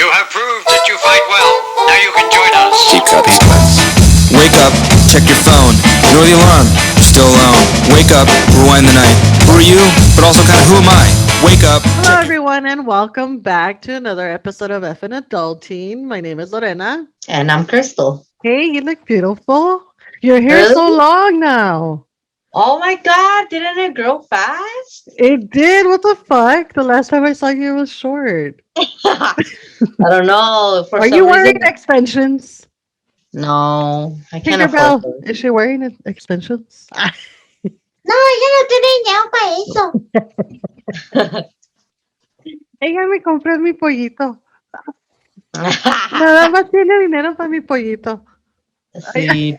You have proved that you fight well. Now you can join us. Keep copy. Wake up, check your phone, ignore the alarm, you're still alone. Wake up, rewind the night. Who are you? But also kind of who am I? Wake up, Hello, check your everyone, and welcome back to another episode of F and Adulting. My name is Lorena. And I'm Crystal. Hey, you look beautiful. Your hair's so Really? long now. Oh my God, didn't it grow fast? It did. What the fuck? The last time I saw you, it was short. I don't know. For Are you some wearing reason, extensions? no, I can't afford Tinkerbell, those. is she wearing extensions? No, yo no tenía para eso. Ella me compró mi pollito. Nada más tiene dinero para mi pollito. Ay, Sí,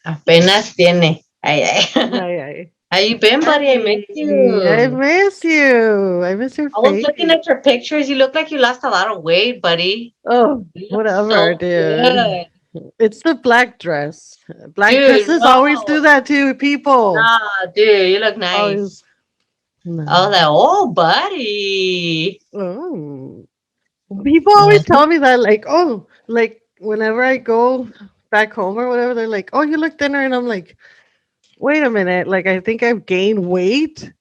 apenas tiene. Ay, ay. ay, ay. How you been, buddy? I miss I you. miss you. I miss your I was face. looking at your pictures. You look like you lost a lot of weight, buddy. Oh, You look whatever, so dude. good. It's the black dress. Black Dude, dresses always do no. that to people. Nah, dude, you look Always. nice. I was No. like, oh, buddy. Oh. People always tell me that, like, oh, like whenever I go back home or whatever, they're like, oh, you look thinner. And I'm like, wait a minute. Like, I think I've gained weight,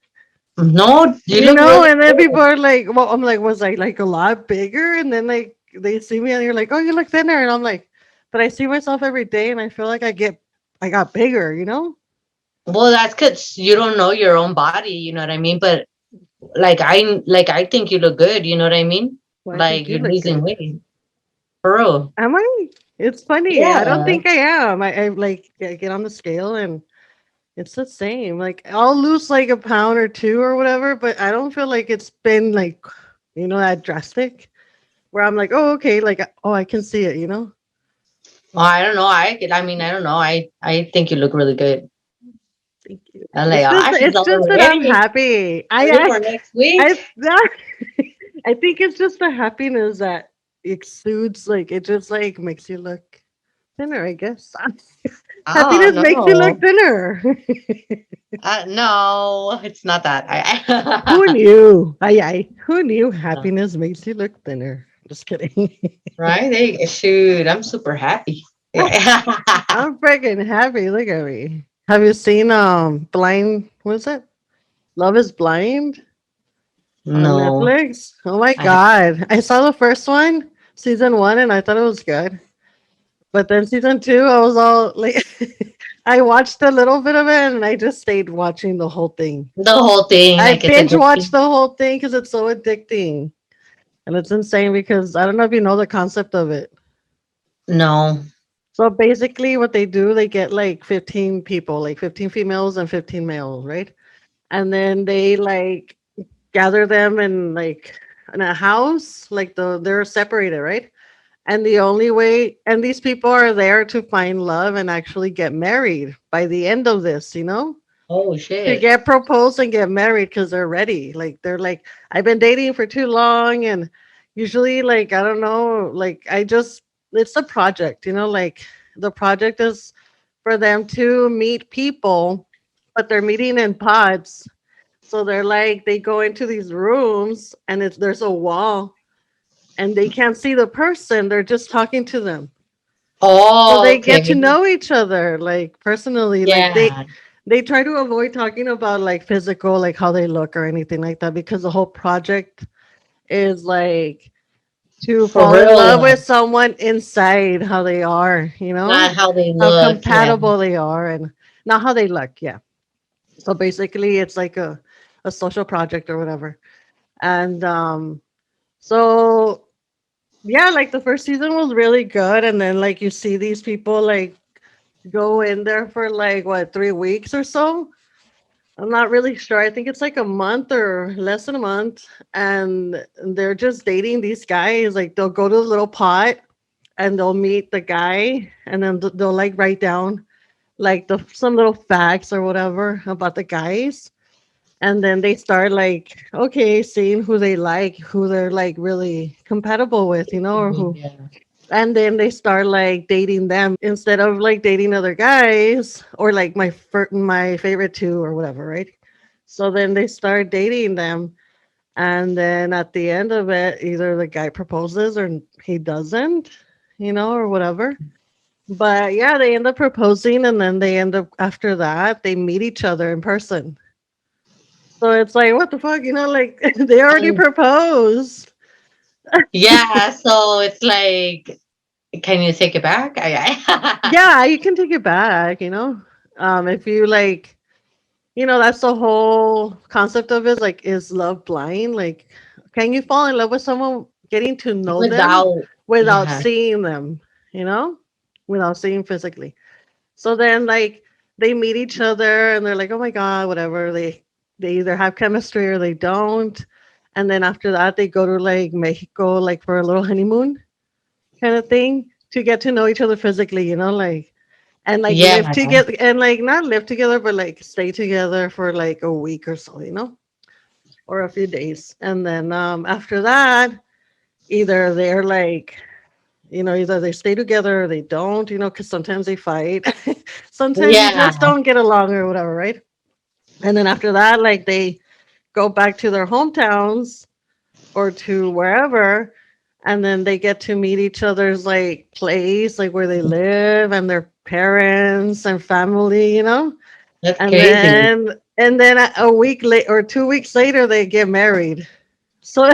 No, you look really And then people good. are like, well, I'm like, was I like a lot bigger? And then like they see me and you're like, oh, you look thinner. And I'm like, but I see myself every day and I feel like I got bigger. Well, that's because you don't know your own body, you know what I mean? But like I think you look good, you know what I mean? Well, I think Like you you're look losing good. weight. For real. Am I? It's funny. I don't Yeah. think I am. I like I get on the scale and it's the same. Like I'll lose like a pound or two or whatever, but I don't feel like it's been like that drastic where I'm like, oh okay, like oh I can see it. Well, I don't know. I mean, I don't know. I think you look really good. Thank you. I'm like, It's just she's it's just that I'm already happy. ready for next week. I I think it's just the happiness that exudes. Like it just like makes you look thinner. I guess Oh happiness makes you look no. thinner. No, it's not that. Who knew? Who knew happiness makes you look thinner? Just kidding. Right? Shoot, I'm super happy. I'm freaking happy. Look at me. Have you seen Blind? What is it? Love is Blind on No, Netflix. Oh my I have. god! I saw the first one, season one, and I thought it was good. But then season two, I was all like, I watched a little bit of it, and I just stayed watching the whole thing. The whole thing, I like it's binge watched addicting. the whole thing because it's so addicting. And it's insane because I don't know if you know the concept of it. No. So basically, what they do, they get like 15 people, like 15 females and 15 males, right? And then they like gather them in a house, like they're separated, right? And the only way, and these people are there to find love and actually get married by the end of this, Oh to shit. get proposed and get married because they're ready. Like they're like, I've been dating for too long, and usually, like I don't know, like it's a project, like the project is for them to meet people, but they're meeting in pods. So they're like they go into these rooms and there's a wall and they can't see the person. They're just talking to them. So Oh, they get to okay. know each other like personally. Like Yeah. they try to avoid talking about like physical, like how they look or anything like that because the whole project is like to For fall in love real. with someone inside how they are, Not how they how look. Yeah. compatible they are and not how they look. Yeah. So basically it's like a social project or whatever. And so yeah, like the first season was really good. And then like you see these people like go in there for like what 3 weeks or so. I'm not really sure. I think it's like a month or less than a month. And they're just dating these guys. Like they'll go to the little pot and they'll meet the guy and then they'll like write down like some little facts or whatever about the guys. And then they start like, okay, seeing who they like, who they're like really compatible with, or who Yeah. and then they start like dating them instead of like dating other guys or like my favorite two or whatever, right? So then they start dating them And then at the end of it, either the guy proposes or he doesn't, or whatever. But yeah, they end up proposing, and then they end up, after that, they meet each other in person. So it's like, what the fuck, like they already Um, proposed. yeah, so it's like, can you take it back? Yeah, you can take it back, if you like, that's the whole concept of it. Like, is love blind? Like, can you fall in love with someone getting to know them Without, without yeah, seeing them, you know, without seeing physically? So then, like, they meet each other and they're like, oh my God, whatever. They either have chemistry or they don't. And then after that, they go to like Mexico, like for a little honeymoon kind of thing to get to know each other physically, like, and like live yeah, together and like not live together, but like stay together for like a week or so, or a few days. And then after that, either they're like, either they stay together or they don't, because sometimes they fight. Sometimes you yeah. just don't get along or whatever, right? And then after that, like they go back to their hometowns or to wherever, and then they get to meet each other's like place, like where they live and their parents and family, That's and crazy. then a week late or 2 weeks later they get married. So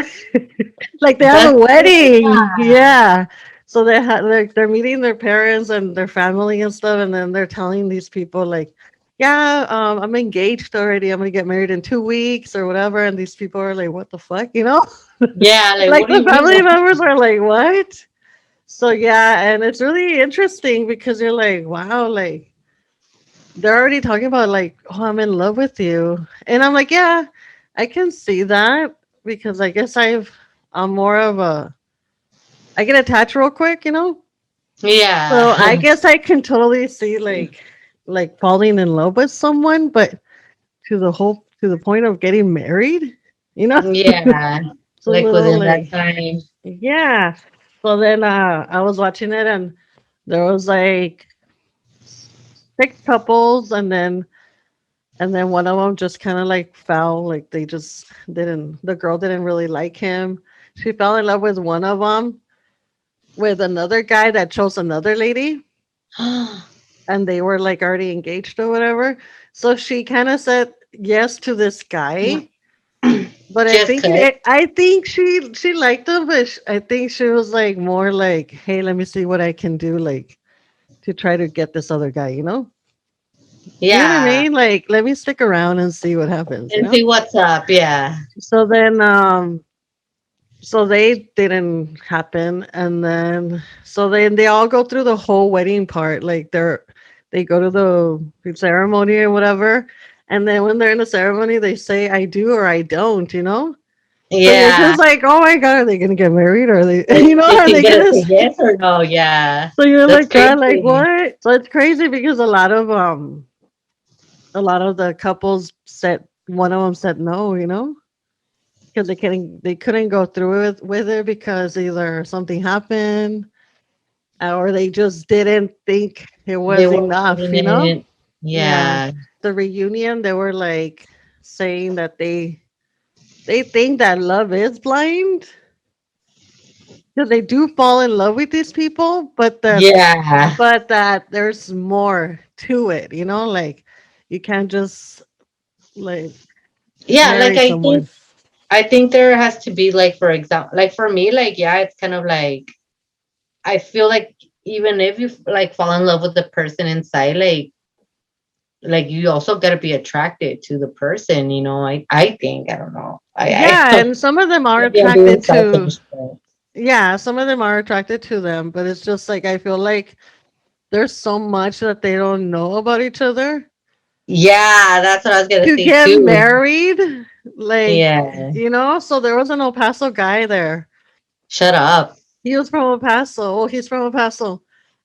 like they have a That's crazy. wedding, yeah. So they're meeting their parents and their family and stuff, and then they're telling these people like, yeah, I'm engaged already, I'm gonna get married in 2 weeks or whatever. And these people are like, what the fuck, Yeah, like, like what do the you mean? family members are like, what? So yeah, and it's really interesting because you're like, wow, like they're already talking about like, oh, I'm in love with you. And I'm like, yeah, I can see that because I guess I'm more of I get attached real quick. So I Yeah. guess I can totally see like falling in love with someone, but to the point of getting married, you know? Yeah. It's a Like little within that like, time. yeah. So then I was watching it and there was like six couples, and then one of them just kind of like fell, like they just didn't, the girl didn't really like him. She fell in love with one of them with another guy that chose another lady, and they were like already engaged or whatever. So she kind of said yes to this guy, but I Just think cut. I think she liked him, but I think she was like more like, hey, let me see what I can do, like to try to get this other guy. You know what I Yeah. mean? Like, let me stick around and see what happens. And see what's up. Yeah. So then, so they didn't happen, and then so then they all go through the whole wedding part. Like they go to the ceremony or whatever, and then when they're in the ceremony, they say I do or I don't. So you're Yeah. just like, oh my god, are they gonna get married? Or are they, Like, is are he they gonna gonna? say yes or no? Yeah. So you're That's like, God, like crazy. what? So it's crazy because a lot of the couples said, one of them said no. Because they couldn't go through with it because either something happened or they just didn't think it They was weren't enough. putting it. Yeah. Yeah. The reunion, they were like saying that they think that love is blind because they do fall in love with these people, Yeah. but that there's more to it. Like you can't just like Yeah. Like, marry someone. I think there has to be, like, for example, like for me, like, yeah, it's kind of like, I feel like even if you like fall in love with the person inside, like you also gotta be attracted to the person, I think, I don't know. Yeah, and some of them are Maybe I'm being attracted to. selfish, but Yeah, some of them are attracted to them, but it's just like I feel like there's so much that they don't know about each other yeah, that's what I was gonna to say get too. married. Like, Yeah. so there was an El Paso guy there. Shut up. He was from El Paso. Well, he's from El Paso.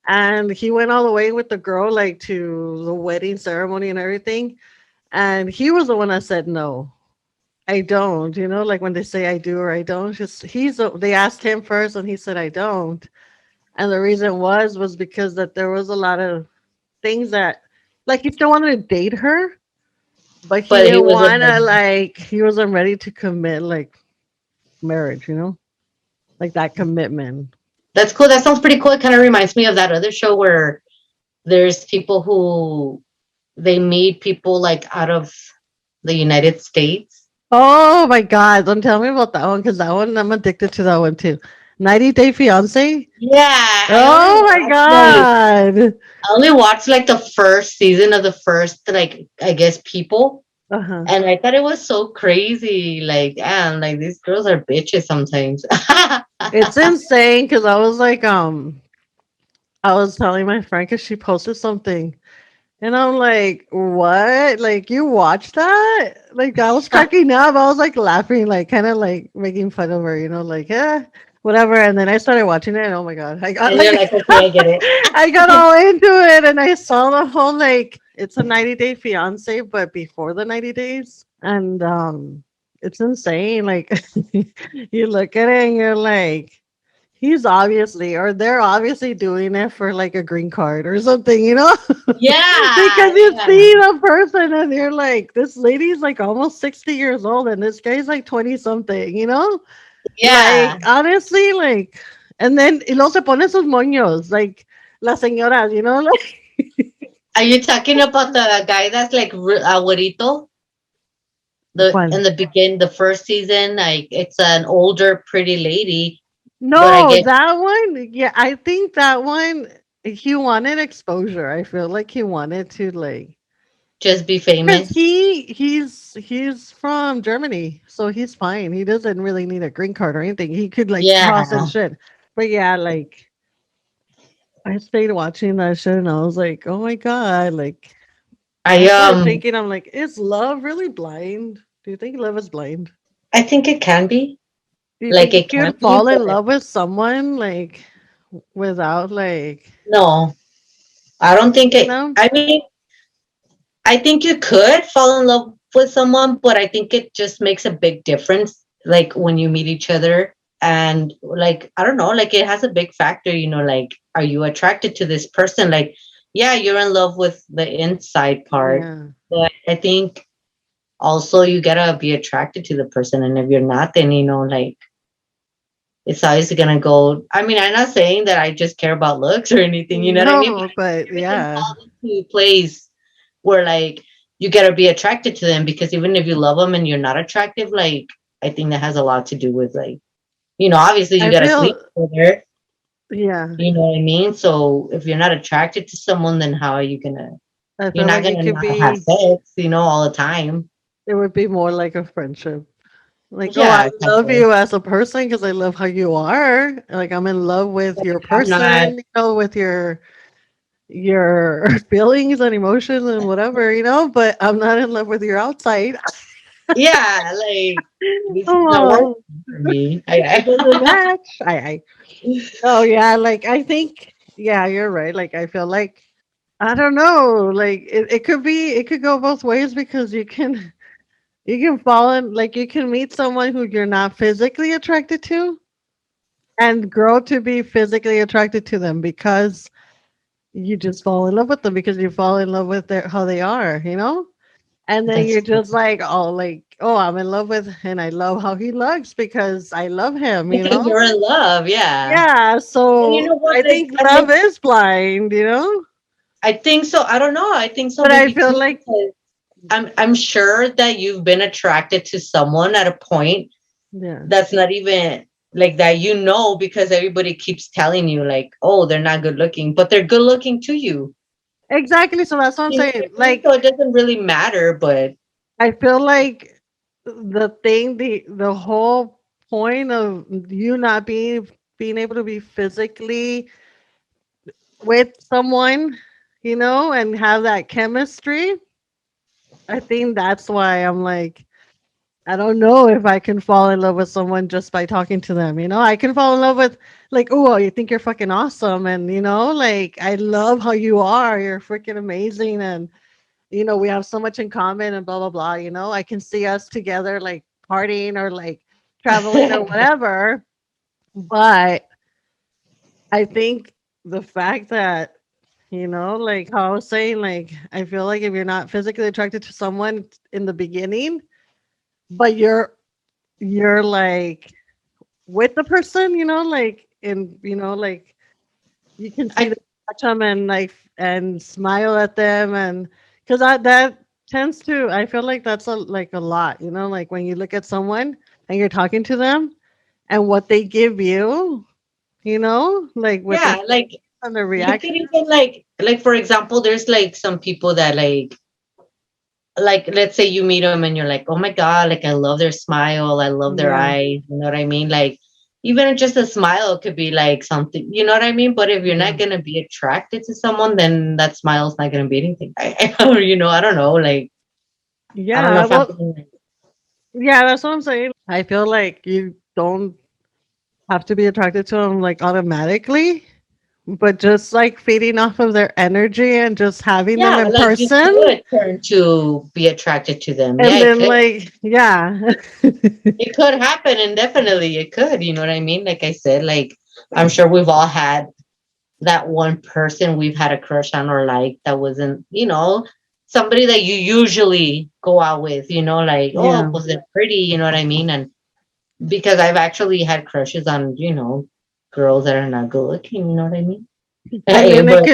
And he went all the way with the girl, like to the wedding ceremony and everything. And he was the one that said no. I don't, like when they say I do or I don't, just they asked him first and he said I don't. And the reason was because that there was a lot of things that, like, he still wanted to date her, but he But he didn't wasn't want to, ready. like, he wasn't ready to commit, like, marriage, like that commitment. That's cool. That sounds pretty cool. It kind of reminds me of that other show where there's people who they meet people like out of the United States. Oh my God. Don't tell me about that one because that one, I'm addicted to that one too. 90-Day Fiance. Yeah, Oh my God. I only watched like the first season of the first like I guess people, Uh-huh. and I thought it was so crazy. Like, and like these girls are bitches sometimes. It's insane because I was like, I was telling my friend because she posted something. And I'm like, what? Like, you watched that? Like, I was cracking up. I was like laughing, like, kind of like making fun of her, like, whatever. And then I started watching it, and oh my God, I got And you're like, like, okay, I get it. I got all into it. And I saw the whole, like, it's a 90-day fiance, but before the 90 days. And it's insane. Like, you look at it and you're like, he's obviously, or they're obviously doing it for like a green card or something. Yeah, Because you yeah, see the person and you're like, this lady's like almost 60 years old and this guy's like 20 something. Like, yeah. honestly, like, and then y luego se pone sus moños, like, las señoras, like, Are you talking about the guy that's like abuelito? The ¿cuál? in the begin the first season, like it's an older pretty lady, but I No, guess that one, yeah, I think that one, he wanted exposure. I feel like he wanted to, like, just be because famous. he's from Germany, so he's fine. He doesn't really need a green card or anything. He could like cross and Yeah. shit. But yeah, like I stayed watching that shit and I was like, oh my God, like I I started thinking, I'm like, is love really blind? Do you think love is blind? I think it can be. Do you Like think it you can could be, fall in but love with someone like without like no. I don't think it no? I mean, I think you could fall in love with someone, but I think it just makes a big difference like when you meet each other and like I don't know, like it has a big factor, like are you attracted to this person? Like yeah, you're in love with the inside part, Yeah. but I think also you gotta be attracted to the person, and if you're not, then like it's always gonna go. I mean, I'm not saying that I just care about looks or anything, you know what I mean? No, but But everything yeah. falls into place where like you gotta be attracted to them, because even if you love them and you're not attractive, like I think that has a lot to do with like, obviously you I gotta sleep feel with her, yeah. you know what I mean? So if you're not attracted to someone, then how are you gonna I you're feel not like it gonna could not have be sex, all the time. it would be more like a friendship. Like, oh, I Yeah, love exactly. you as a person because I love how you are. Like, I'm in love with But your I'm not. person, with your feelings and emotions and whatever. But I'm not in love with your outside. Yeah, like this is not working Oh, for me. it doesn't match. I. Oh yeah, like I think. Yeah, you're right. Like I feel like I don't know. Like it could go both ways because you can fall in like you can meet someone who you're not physically attracted to and grow to be physically attracted to them because you just fall in love with them because you fall in love with how they are. And then That's you're true. just like, oh, I'm in love with, and I love how he looks because I love him, you Because know? you're in love, yeah. Yeah. And you know So what? I Like, think I love mean, is blind. I think so. I don't know. I think so, But I maybe feel too, like, because I'm sure that you've been attracted to someone at a point yeah, that's not even like that, because everybody keeps telling you like, oh, they're not good looking, but they're good looking to you. exactly. So that's what I'm You know what saying. I mean? So Like, it doesn't really matter, but I feel like the whole point of you not being able to be physically with someone, and have that chemistry. I think that's why I'm like, I don't know if I can fall in love with someone just by talking to them. I can fall in love with like, oh, you think you're fucking awesome, and like I love how you are. You're freaking amazing, and we have so much in common, and blah blah blah. I can see us together, like partying or like traveling or whatever. But I think the fact that like how I was saying, like I feel like if you're not physically attracted to someone in the beginning, but you're like with the person, like like you can see I them, touch them, and like and smile at them, and because that tends to, I feel like that's a lot, like when you look at someone and you're talking to them and what they give you, like with their yeah, face like and their you reaction. can even like for example, there's like some people that like let's say you meet them and you're like, oh my god, like I love their smile, I love their Yeah, eyes, you know what I mean? Like even just a smile could be like something, you know what I mean? But if you're yeah, not gonna be attracted to someone, then that smile's not gonna be anything. I don't know, like I don't know yeah. if I'm Well, being yeah, that's what I'm saying. I feel like you don't have to be attracted to them like automatically, but just like feeding off of their energy and just having them yeah, in like you person. could turn to be attracted to them. Yeah, And it then could. like, yeah. It could happen and definitely it could, you know what I mean? Like I said, like I'm sure we've all had that one person we've had a crush on or like that wasn't, somebody that you usually go out with, like, oh, Yeah. was it pretty? You know what I mean? And because I've actually had crushes on, girls that are not good looking, you know what I mean? And then But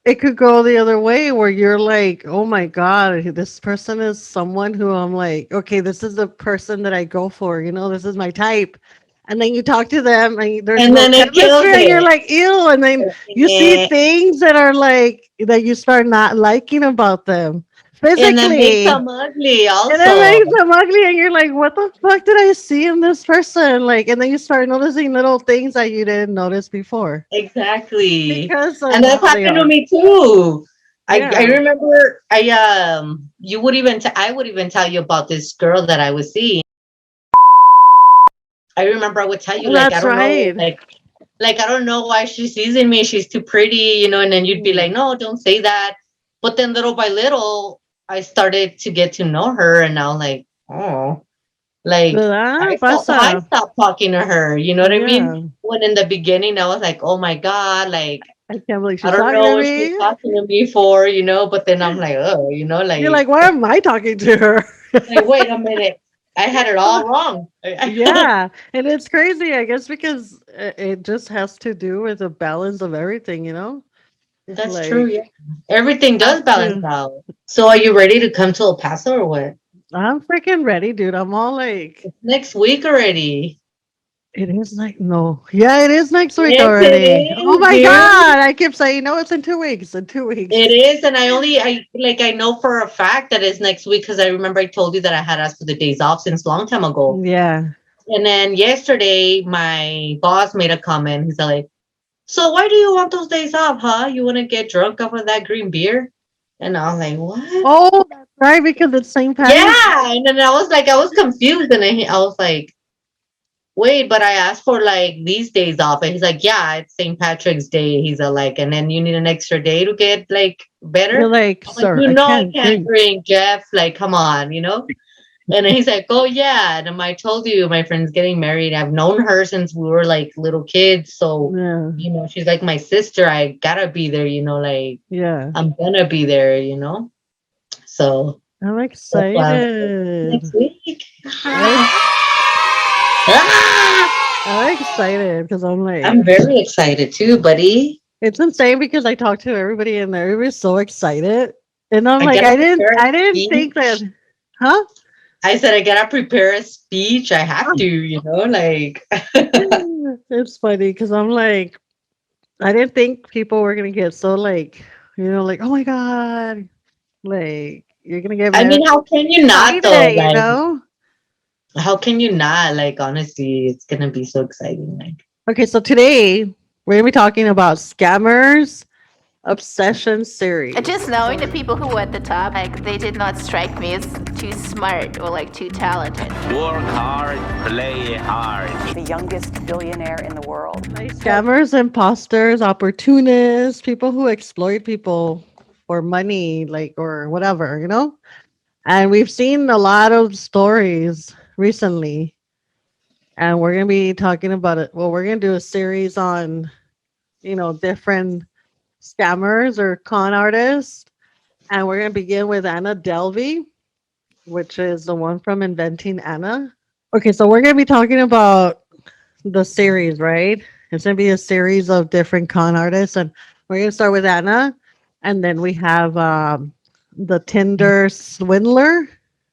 it could go the other way where you're like, oh my God, this person is someone who I'm like, okay, this is the person that I go for, this is my type. And then you talk to them and there's and no then it kills chemistry and you're it. like, ew. And then you see Eh, things that are like that you start not liking about them And that makes physically. them ugly And it also. makes them ugly, and you're like, "What the fuck did I see in this person?" Like, and then you start noticing little things that you didn't notice before Exactly. because And of that's how they happened to are. me too. I Yeah. remember you would even I would even tell you about this girl that I was seeing. I remember I would tell you Oh, like I that's don't know right. like I don't know why she's seizing me. She's too pretty, and then you'd be Mm. like, no, don't say that. But then little by little, I started to get to know her, and now like, oh, like Ah, I pasa. stopped talking to her. You know what I mean? Yeah. When in the beginning, I was like, oh my god, like I can't believe I she's don't talking know to what she's me. talking to me for, but then I'm like, oh, You're like, why am I talking to her? like, wait a minute, I had it all wrong. Yeah, and it's crazy, I guess, because it just has to do with the balance of everything, That's true. Like, Yeah, everything have does balance to. out. So, are you ready to come to El Paso or what? I'm freaking ready, dude. I'm all like, It's next week already. it is like, no. Yeah, it is next week Yes, it already. Oh is, my dude. God. I keep saying, no, it's in 2 weeks, in 2 weeks. It is, and I know for a fact that it's next week because I remember I told you that I had asked for the days off since a long time ago. Yeah. And then yesterday, my boss made a comment. He's like, "So why do you want those days off, huh? You want to get drunk off of that green beer?" And I was like, "What?" Oh, that's right, because it's St. Patrick's Yeah, Day. and then I was like, I was confused, and then I was like, "Wait, but I asked for like these days off," and he's like, "Yeah, it's St. Patrick's Day." He's like, "And then you need an extra day to get like You're better." like, I'm like, sir, "You I know, I can't can't drink. drink, Jeff. Like, come on." And then he's like, "Oh yeah." And I told you my friend's getting married. I've known her since we were like little kids. So, Yeah. she's like my sister. I gotta be there, like Yeah. I'm gonna be there. So I'm that's why I'm like, excited. next week. I'm, Ah! I'm excited because I'm I'm like, very excited too, buddy. it's insane because I talk to everybody and everybody's so excited. And I'm I like, gotta I didn't, prepare a I didn't think that, speech. huh? I said I gotta prepare a speech. I have to, like It's funny because I'm like, I didn't think people were gonna get so like, like, oh my God, like you're gonna get I married. mean, how can you not though? Excited, Like, how can you not? Like, honestly, it's gonna be so exciting. Like, Okay, so today we're gonna be talking about scammers obsession series. Just knowing the people who were at the top, like they did not strike me as too smart or like too talented. Work hard, play hard. The youngest billionaire in the world. Scammers, imposters, opportunists, people who exploit people for money, like or whatever. And we've seen a lot of stories recently, and we're gonna be talking about it. Well, we're gonna do a series on, different scammers or con artists, and we're gonna begin with Anna Delvey, which is the one from Inventing Anna. Okay, so we're gonna be talking about the series, right? It's gonna be a series of different con artists, and we're gonna start with Anna, and then we have the Tinder swindler.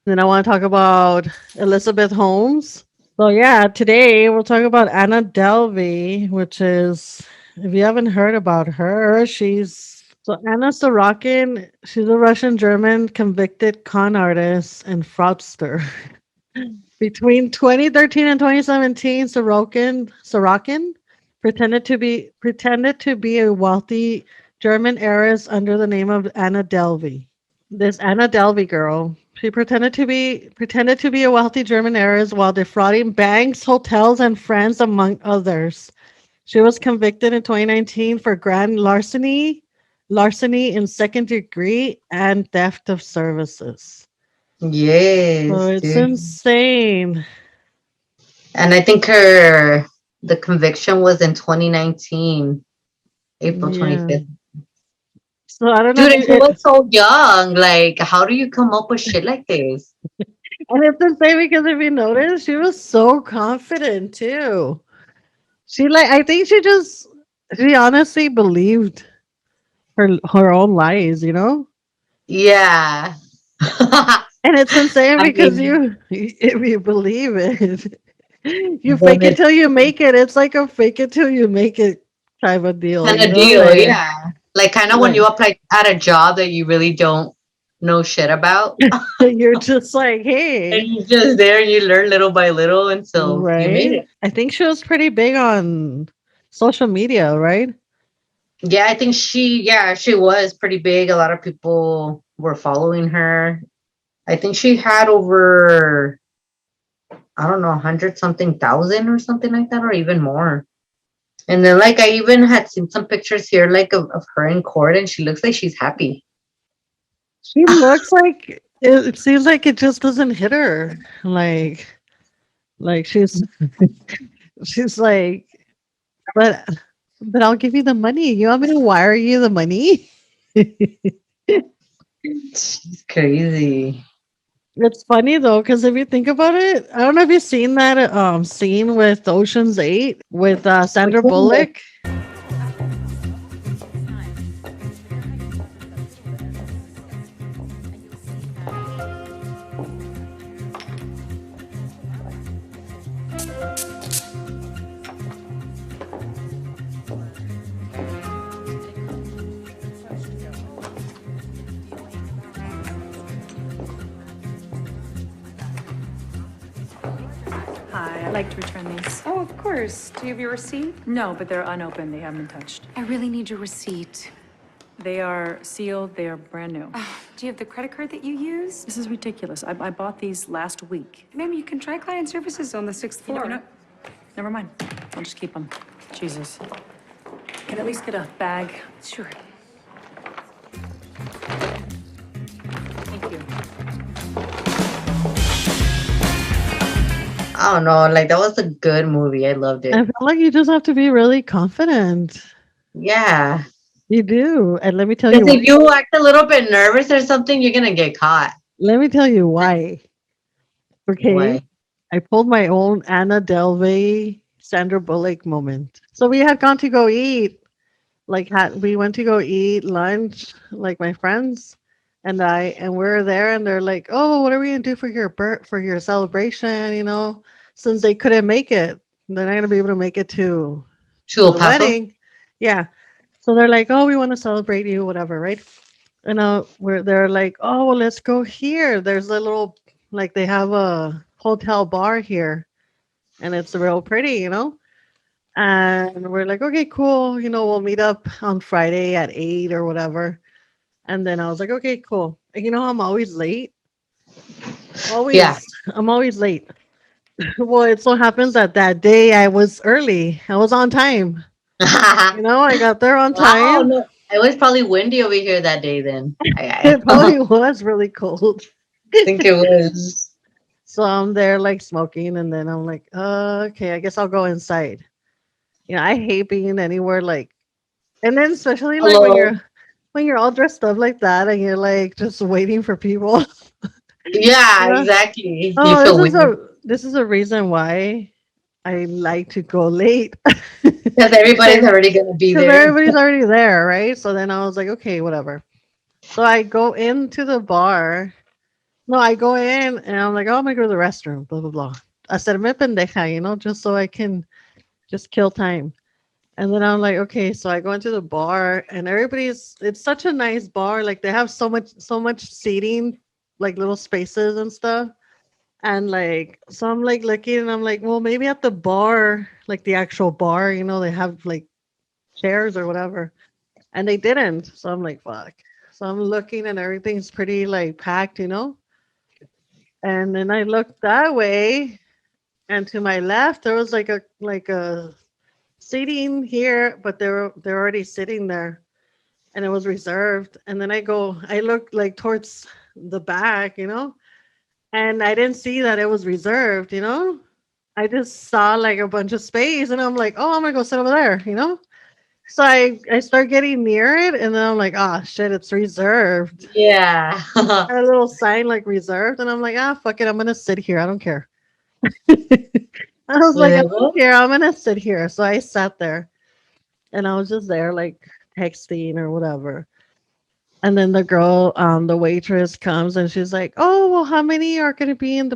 Then I want to talk about Elizabeth Holmes. So yeah, today we'll talk about Anna Delvey, which is, if you haven't heard about her, she's so Anna Sorokin. She's a Russian German convicted con artist and fraudster. Between 2013 and 2017, Sorokin pretended to be a wealthy German heiress under the name of Anna Delvey. This Anna Delvey girl, she pretended to be a wealthy German heiress while defrauding banks, hotels, and friends, among others. She was convicted in 2019 for grand larceny in second degree, and theft of services. So Yes, it's dude. insane. And I think the conviction was in 2019, April Yeah. 25th. So I don't know Dude, if and you, she was so young. Like, how do you come up with shit like this? and it's insane because if you notice, she was so confident too. I think she honestly believed her own lies, you know? Yeah. And it's insane I because mean, if you believe it, you then fake it it's till you make it. It's like a fake it till you make it type of deal, kind you of know? deal. Yeah. Like, kind of when Like you apply at a job that you really don't know shit about. you're just like, And hey, you're just there and you learn little by little until you made right? it. I think she was pretty big on social media, right? Yeah, I think she was pretty big. A lot of people were following her. I think she had over, I don't know, 100 something thousand or something like that, or even more. And then, like, I even had seen some pictures here, like, of her in court, and she looks like she's happy. She looks like it seems like it just doesn't hit her. Like she's like, but but I'll give you the money. You want me to wire you the money? She's crazy. It's funny though, because if you think about it, I don't know if you've seen that scene with Ocean's 8 with Which Sandra one? Bullock. Hi, I'd like to return these. Oh, of course. Do you have your receipt? No, but they're unopened. They haven't been touched. I really need your receipt. They are sealed. They are brand new. Do you have the credit card that you use? This is ridiculous. I bought these last week. Ma'am, you can try client services on the sixth You floor. know, never mind. I'll just keep them. Jesus. Can I at least get a bag? Sure. Thank you. I don't know. Like, that was a good movie. I loved I it. feel like you just have to be really confident. Yeah. You do. And let me tell Because you if you act a little bit nervous or something, you're going to get caught. let me tell you why. Okay. Why? I pulled my own Anna Delvey, Sandra Bullock moment. So we had gone to go eat, we went to go eat lunch, like my friends and we're there, and they're like, "Oh, what are we gonna do for your celebration?" You know, since they couldn't make it, they're not gonna be able to make it To to El the Paso? wedding. Yeah. So they're like, "Oh, we want to celebrate you, whatever, right?" And they're like, "Oh, well, let's go here. There's a little like they have a hotel bar here, and it's real pretty, you know." And we're like, "Okay, cool. You know, we'll meet up on Friday at 8 or whatever." And then I was like, "Okay, cool." And you know, I'm always late. Yeah. I'm always late. Well, it so happens that that day I was early. I was on time. You know, I got there on Wow, time. no. It was probably windy over here that day then. It I probably was really cold. think it was. So I'm there like smoking, and then I'm like, okay, I guess I'll go inside. You know, I hate being anywhere like, and then especially like Hello. when you're all dressed up like that and you're like just waiting for people. Yeah, You know? exactly. You Oh, feel weird. this is a reason why. I like to go late Because everybody's already gonna be because there. everybody's already there, right? So then I was like, okay, whatever. So I go into the bar. No, I go in and I'm like, oh, I'm gonna go to the restroom, blah blah blah. Hacerme pendeja, just so I can just kill time. And then I'm like, okay, so I go into the bar and it's such a nice bar. Like they have so much seating, like little spaces and stuff. And like, so I'm like looking and I'm like, well, maybe at the bar, like the actual bar, they have like chairs or whatever. And they didn't. So I'm like, fuck. So I'm looking and everything's pretty like packed. And then I looked that way and to my left there was like a seating here, but they're already sitting there and it was reserved. And then I look like towards the back, and I didn't see that it was reserved. I just saw like a bunch of space and I'm like, oh, I'm gonna go sit over there. So I start getting near it and then I'm like, oh shit, it's reserved. Yeah. Had a little sign like reserved, and I'm like, ah, fuck it, I'm gonna sit here. I don't care. I was like, I don't Well, care. I'm gonna sit here. So I sat there and I was just there like texting or whatever. And then the waitress comes and she's like, oh, well, how many are gonna be in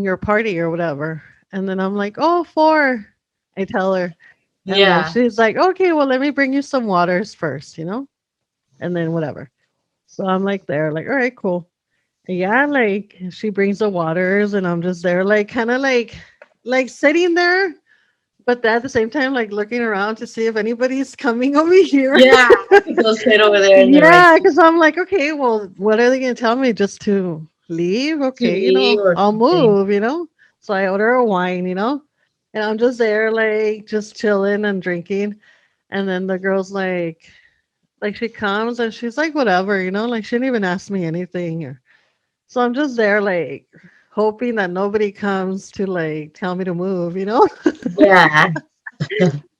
your party or whatever? And then I'm like, oh, four. I tell her. And then yeah. she's like, okay, well, let me bring you some waters first. And then whatever. So I'm like there, like, all right, cool. Yeah, like she brings the waters and I'm just there, like kind of like sitting there, but at the same time, like looking around to see if anybody's coming over here. Yeah. Go sit over there in the right Yeah, because I'm like, okay, well, what are they gonna tell me? Just to leave? to Okay, leave or I'll something. move. So I order a wine, and I'm just there, like just chilling and drinking. And then the girl's like she comes and she's like, whatever, like she didn't even ask me anything. So I'm just there, like hoping that nobody comes to like tell me to move. Yeah.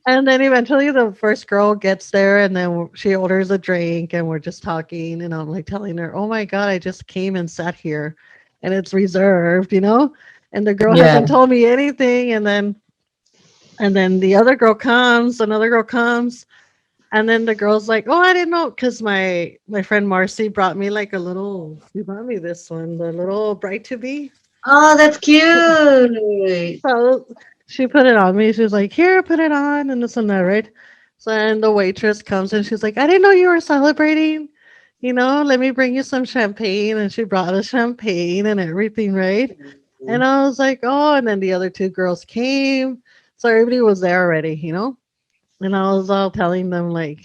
And then eventually the first girl gets there and then she orders a drink and we're just talking and I'm like telling her, "Oh my god, I just came and sat here and it's reserved." And the girl Yeah. hasn't told me anything and then the other girl comes, another girl comes, and then the girl's like, "Oh, I didn't know cuz my friend Marcy brought me like she brought me this one, the little bright to be." Oh, that's cute. So she put it on me. She was like, "Here, put it on," and this and that, right? So then the waitress comes and she's like, "I didn't know you were celebrating. Let me bring you some champagne." And she brought us champagne and everything, right? And I was like, "Oh," and then the other two girls came. So everybody was there already. And I was all telling them like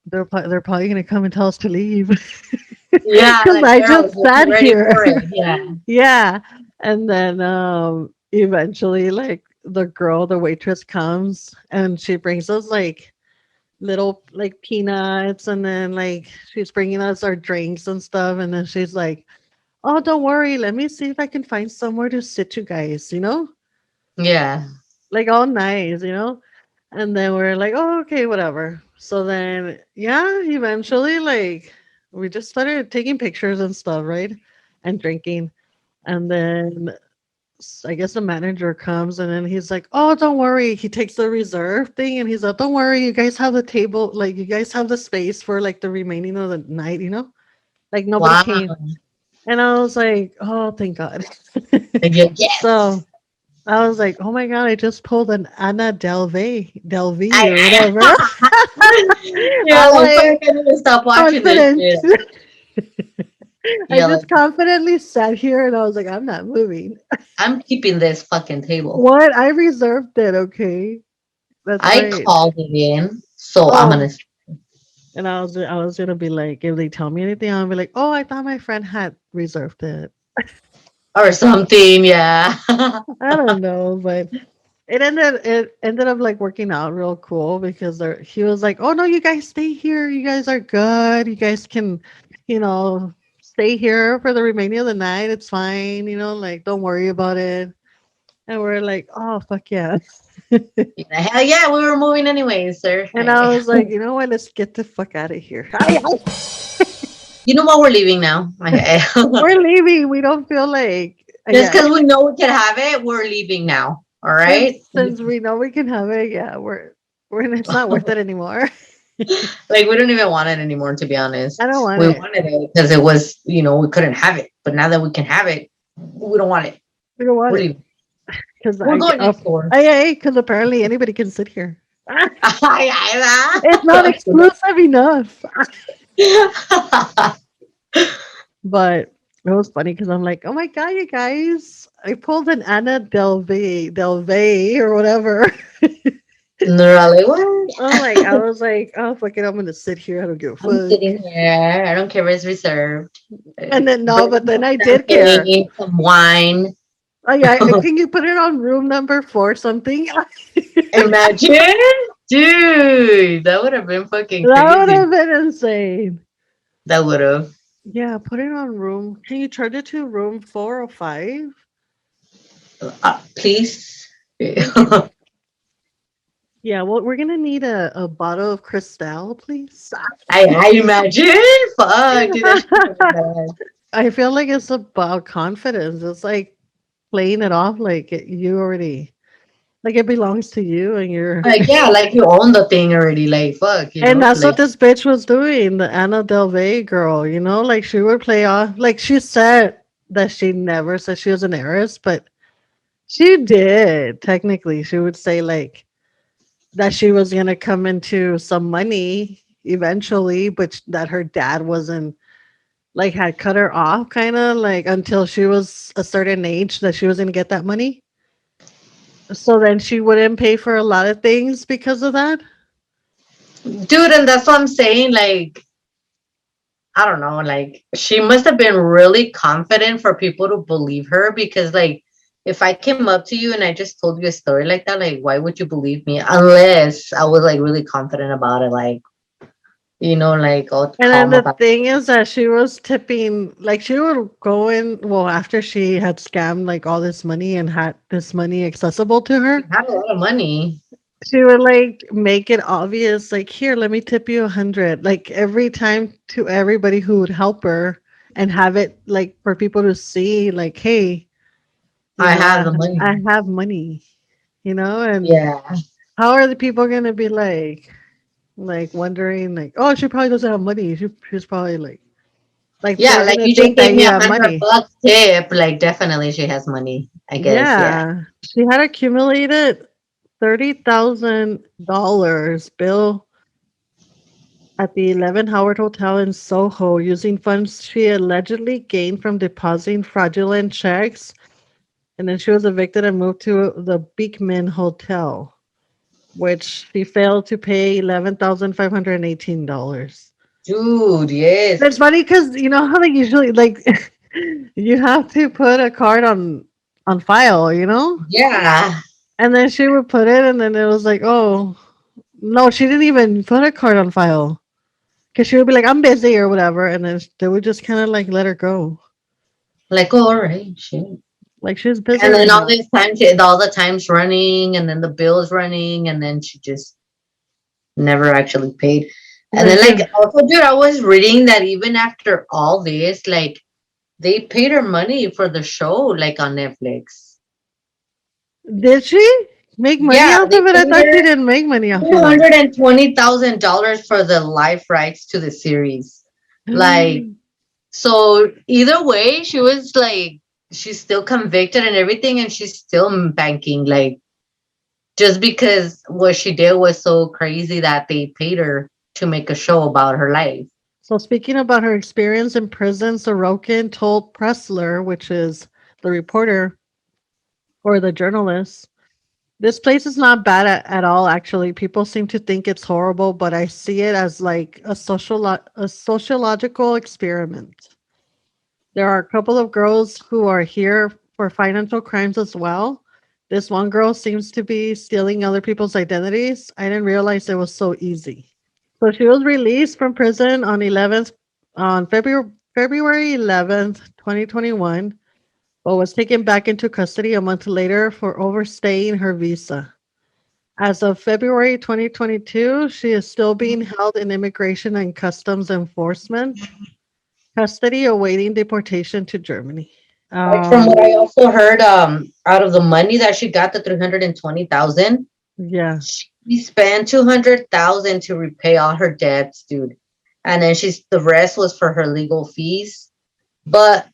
they're probably gonna come and tell us to leave Yeah, because like I girls, just we'll be sat ready here. for it. Yeah. Yeah. And then eventually like the waitress comes and she brings us like little like peanuts and then like she's bringing us our drinks and stuff and then she's like, "Oh, don't worry, let me see if I can find somewhere to sit you guys." Yeah. Like all nice. And then we're like, "Oh, okay, whatever." So then yeah, eventually like we just started taking pictures and stuff, right? And drinking. And then I guess the manager comes and then he's like, "Oh, don't worry." He takes the reserve thing and he's like, "Don't worry, you guys have the table, like you guys have the space for like the remaining of the night. Like nobody Wow. came." And I was like, "Oh, thank God." Like, yes. So I was like, "Oh my God, I just pulled an Anna Delvey or I, whatever." you're I'm like, fuck, like I need to stop watching this confident. shit. I Yeah, like, just confidently sat here and I was like, "I'm not moving." I'm keeping this fucking table. What? I reserved it, okay? That's I right. called it in, so I'm Oh, gonna. and I was gonna be like, if they tell me anything, I'll be like, "Oh, I thought my friend had reserved it." Or something, yeah. I don't know, but it ended up like working out real cool because he was like, "Oh no, you guys stay here. You guys are good. You guys can, stay here for the remaining of the night. It's fine. Like don't worry about it." And we're like, "Oh fuck yeah!" Hell yeah, we were moving anyway, sir. And I was like, "You know what? Let's get the fuck out of here." You know what? We're leaving now. We're leaving. We don't feel like Just yeah. because we know we can have it, we're leaving now. All right. Since we know we can have it, yeah, it's not worth it anymore. Like, we don't even want it anymore, to be honest. I don't want We it. wanted it because it was, we couldn't have it. But now that we can have it, we don't want it. We don't want We're it leaving. because We're going next door. because apparently anybody can sit here. Ay, It's not exclusive enough. ay, But it was funny because I'm like, oh my god, you guys! I pulled an Anna Delvey or whatever. And they're all like, what? I was like, oh fuck it, I'm gonna sit here. I don't give a I'm fuck. sitting here. I don't care if it's reserved. And then no, Bring but then some I did care. champagne, some wine. Oh yeah, can you put it on room number 4 something? Imagine, dude, that would have been fucking That would crazy. have been insane. That would have. Yeah, put it on room. Can you charge it to room 4 or 5? Please. Yeah, well, we're gonna need a bottle of Cristal, please. I imagine. Fuck, dude, that shit was bad. I feel like it's about confidence. It's like playing it off like you already, like it belongs to you, and you're. Like, yeah, like you own the thing already. Like, fuck, And that's like, what this bitch was doing, the Anna Delvey girl. Like she would play off. Like she said that she never said she was an heiress, but she did. Technically, she would say like that she was gonna come into some money eventually, but that her dad wasn't like had cut her off kind of like until she was a certain age that she was gonna get that money. So then she wouldn't pay for a lot of things because of that. dude, and that's what I'm saying. Like, I don't know. Like, she must have been really confident for people to believe her because, like, if I came up to you and I just told you a story like that, like, why would you believe me? Unless I was like really confident about it, like, like all And then calm the about thing is that she was tipping, like she would go in, well, after she had scammed like all this money and had this money accessible to her, it. Had a lot of money. she would like make it obvious, like, here, let me tip you 100, like every time to everybody who would help her and have it like for people to see, like, hey, I have the money. I have money, and Yeah. how are the people gonna be like wondering, like, oh, she probably doesn't have money. She's probably like Yeah, they're like gonna you just think that gave me you have $100 money. tip. Like, definitely she has money, I guess. Yeah. Yeah, she had accumulated $30,000 bill at the 11 Howard Hotel in Soho using funds she allegedly gained from depositing fraudulent checks. And then she was evicted and moved to the Beekman Hotel, which she failed to pay $11,518. Dude, yes. It's funny because you know how they usually like you have to put a card on file, Yeah. and then she would put it, and then it was like, oh no, she didn't even put a card on file because she would be like, I'm busy or whatever, and then they would just kind of like let her go, Like, oh, all right, shit. like she's busy And then right all now. this time, all the time's running, and then the bill's running, and then she just never actually paid. And then, like, also, dude, I was reading that even after all this, like, they paid her money for the show, like, on Netflix. Did she make money Yeah, off they of it? I paid thought she her didn't make money off of it. $220,000 for the live rights to the series. Like, so either way, she was like, she's still convicted and everything, and she's still banking. Like, just because what she did was so crazy that they paid her to make a show about her life. So speaking about her experience in prison, Sorokin told Pressler, which is the reporter or the journalist, this place is not bad at all. Actually, people seem to think it's horrible, but I see it as like a sociological experiment. There are a couple of girls who are here for financial crimes as well. This one girl seems to be stealing other people's identities. I didn't realize it was so easy. So she was released from prison on February 11th, 2021, but was taken back into custody a month later for overstaying her visa. As of February 2022, she is still being held in immigration and customs enforcement custody awaiting deportation to Germany. Like from what I Um, also heard, out of the money that she got, the 320,000, yeah. she spent 200,000 to repay all her debts, dude. And then the rest was for her legal fees. But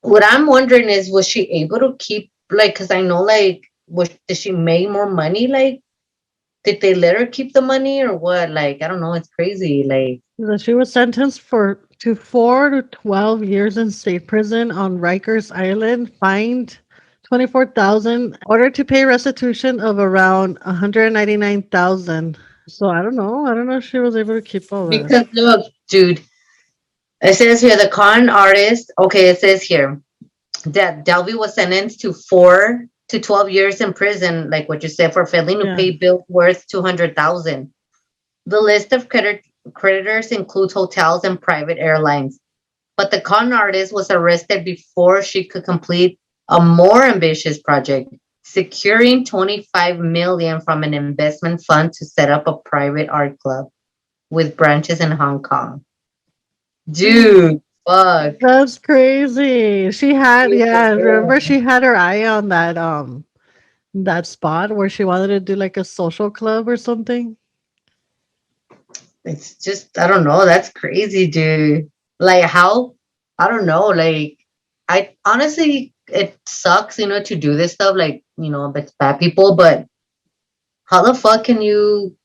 what I'm wondering is, was she able to keep, like, because I know, like, did she make more money? Like, did they let her keep the money or what? Like, I don't know. It's crazy. Like, She was sentenced to 4 to 12 years in state prison on Rikers Island, fined 24,000, ordered to pay restitution of around 199,000. So I don't know. I don't know if she was able to keep all that. because look, dude, it says here the con artist. Okay, it says here that Delvey was sentenced to 4 to 12 years in prison, like what you said, for failing to Yeah. pay bills worth 200,000. The list of creditors includes hotels and private airlines. But the con artist was arrested before she could complete a more ambitious project, securing 25 million from an investment fund to set up a private art club with branches in Hong Kong. Dude, fuck. That's crazy. She had, yeah, remember she had her eye on that spot where she wanted to do like a social club or something. It's just, I don't know. That's crazy, dude. Like, how? I don't know. Like, I honestly, it sucks, to do this stuff. Like, it's bad people, but how the fuck can you,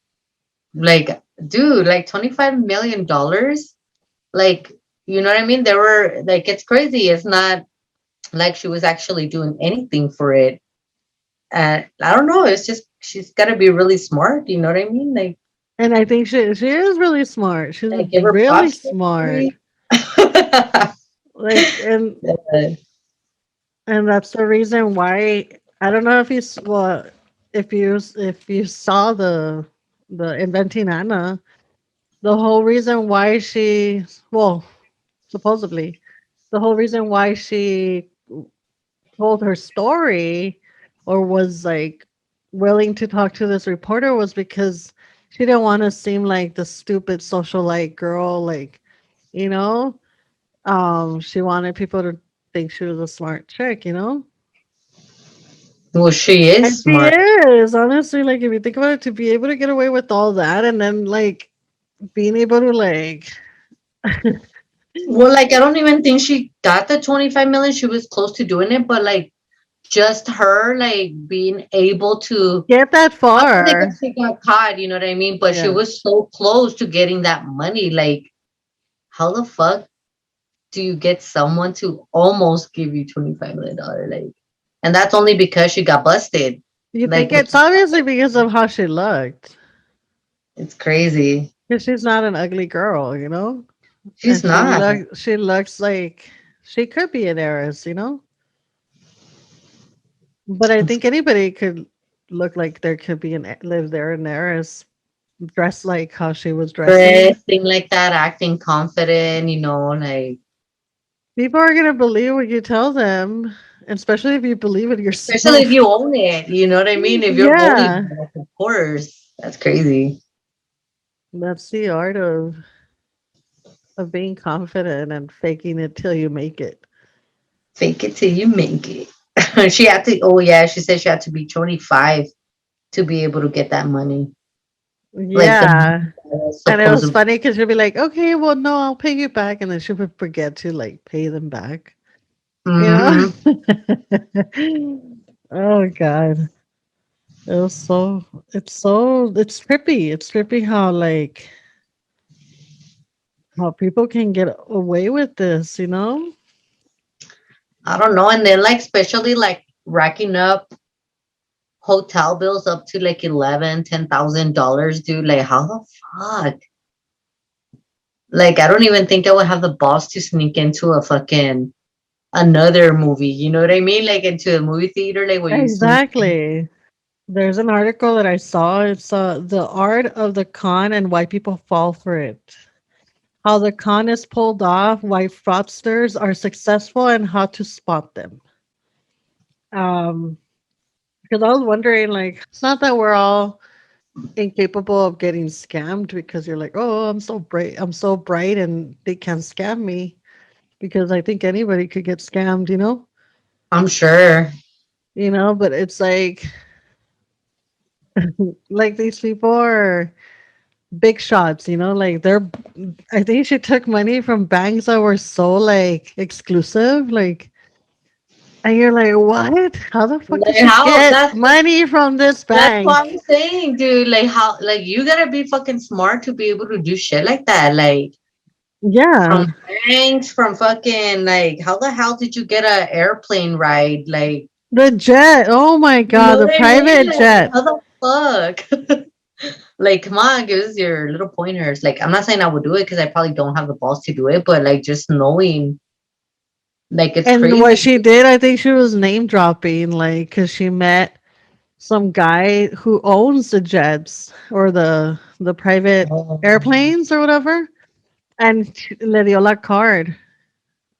like, dude, like $25 million? Like, you know what I mean? There were, like, it's crazy. It's not like she was actually doing anything for it. And I don't know. It's just, she's got to be really smart. You know what I mean? And I think she is really smart. She's Like give her really props. smart. Yeah. Like and that's the reason why I don't know if if you saw the inventing Anna, the whole reason why she well supposedly the whole reason why she told her story or was like willing to talk to this reporter was because she didn't want to seem like the stupid socialite girl, like, you know, she wanted people to think she was a smart chick. Well, she And is she smart. is, honestly, like, if you think about it, to be able to get away with all that and then, like, being able to, like, Well, like I don't even think she got the 25 million. She was close to doing it, but like just her like being able to, get that I don't think far. that she got caught, you know what I mean? But she Yeah. was so close to getting that money. Like, how the fuck do you get someone to almost give you $25 million? Like, and that's only because she got busted. You Like, think it's obviously because of how she looked. it's crazy. Because she's not an ugly girl. She's And not. she looks like she could be an heiress. But I think anybody could look like there could be live there an heiress, dressed like how she was dressing. Dressing like that, acting confident, like People are gonna believe what you tell them, especially if you believe it especially if yourself. you own it, you know what I mean? If you're owning Yeah, it, of course. That's crazy. that's the art of being confident and faking it till you make it. Fake it till you make it. She had to, oh yeah, she said she had to be 25 to be able to get that money. Like the money Yeah, that was and it was supposed funny because she'll be like, "Okay, well, no, I'll pay you back," and then she would forget to like pay them back. You know? hmm Oh God. It was it's trippy. It's trippy how like how people can get away with this. I don't know. And then like especially like racking up hotel bills up to like 11, $10,000, dude. Like how the fuck? Like I don't even think I would have the balls to sneak into a fucking another movie. You know what I mean? Like into a movie theater, like where you sneak. Exactly. There's an article that I saw. It's the art of the con and why people fall for it. How the con is pulled off, why fraudsters are successful, and how to spot them. Um, because I was wondering, like, it's not that we're all incapable of getting scammed because you're like, oh, I'm so bright, and they can't scam me because I think anybody could get scammed. I'm sure. But it's like these people are big shots, like I think she took money from banks that were so like exclusive, like, and you're like, what? How the fuck did Like she how get money from this that's what bank? I'm saying, dude. Like how like you gotta be fucking smart to be able to do shit like that. Like from Yeah, banks, from fucking like how the hell did you get a airplane ride? Like the jet. Oh my you know god, the what I mean? private Like jet. how the fuck? Like come on, give us your little pointers. Like I'm not saying I would do it because I probably don't have the balls to do it, but like just knowing like it's And what crazy. she did, I think she was name dropping, like, because she met some guy who owns the jets or the private Oh. airplanes or whatever, and le dio la card.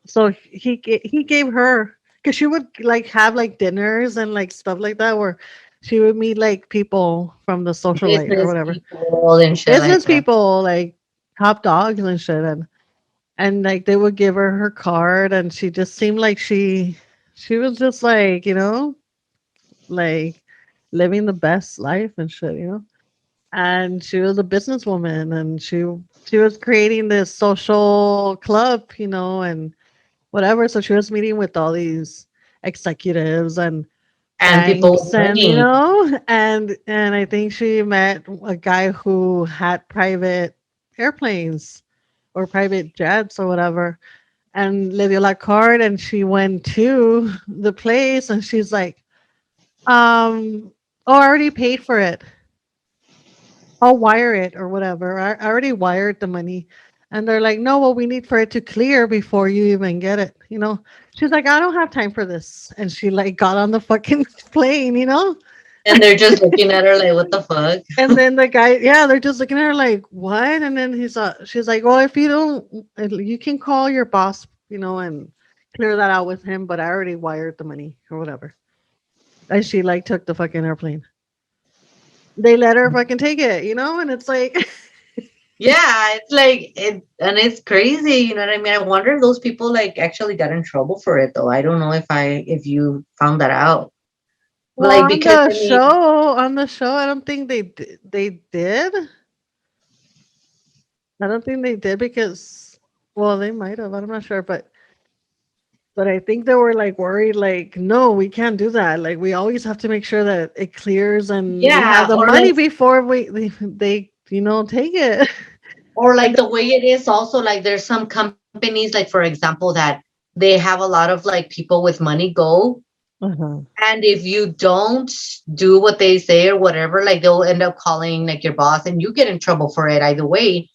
So he gave her, because she would like have like dinners and like stuff like that where she would meet like people from the socialite or Business whatever, people and shit like business that. people like top dogs and shit, and like they would give her her card, and she just seemed like she was just like like living the best life and shit. And she was a businesswoman, and she was creating this social club, and whatever. So she was meeting with all these executives and And people banks, with and money. and I think she met a guy who had private airplanes or private jets or whatever, and le dio la card, and she went to the place, and she's like, oh, I already paid for it. I'll wire it or whatever. I already wired the money. And they're like, no, well, we need for it to clear before you even get it. She's like, I don't have time for this. And she like got on the fucking plane. And they're just looking at her like, what the fuck? And then the guy, yeah, they're just looking at her like, what? And then she's like, well, if you don't, you can call your boss, and clear that out with him. But I already wired the money or whatever. And she like took the fucking airplane. They let her fucking take it. And it's like, Yeah, it's like it and it's crazy, you know what I mean? I wonder if those people like actually got in trouble for it though. I don't know if you found that out. well, Like because I mean, on the show, I don't think they did. I don't think they did because, well, they might have. I'm not sure, but I think they were like worried, like, no, we can't do that. Like, we always have to make sure that it clears and we have yeah, the money before they take it. or And like the way it is also like there's some companies like for example that they have a lot of like people with money go. uh-huh. And if you don't do what they say or whatever, like they'll end up calling like your boss and you get in trouble for it either way.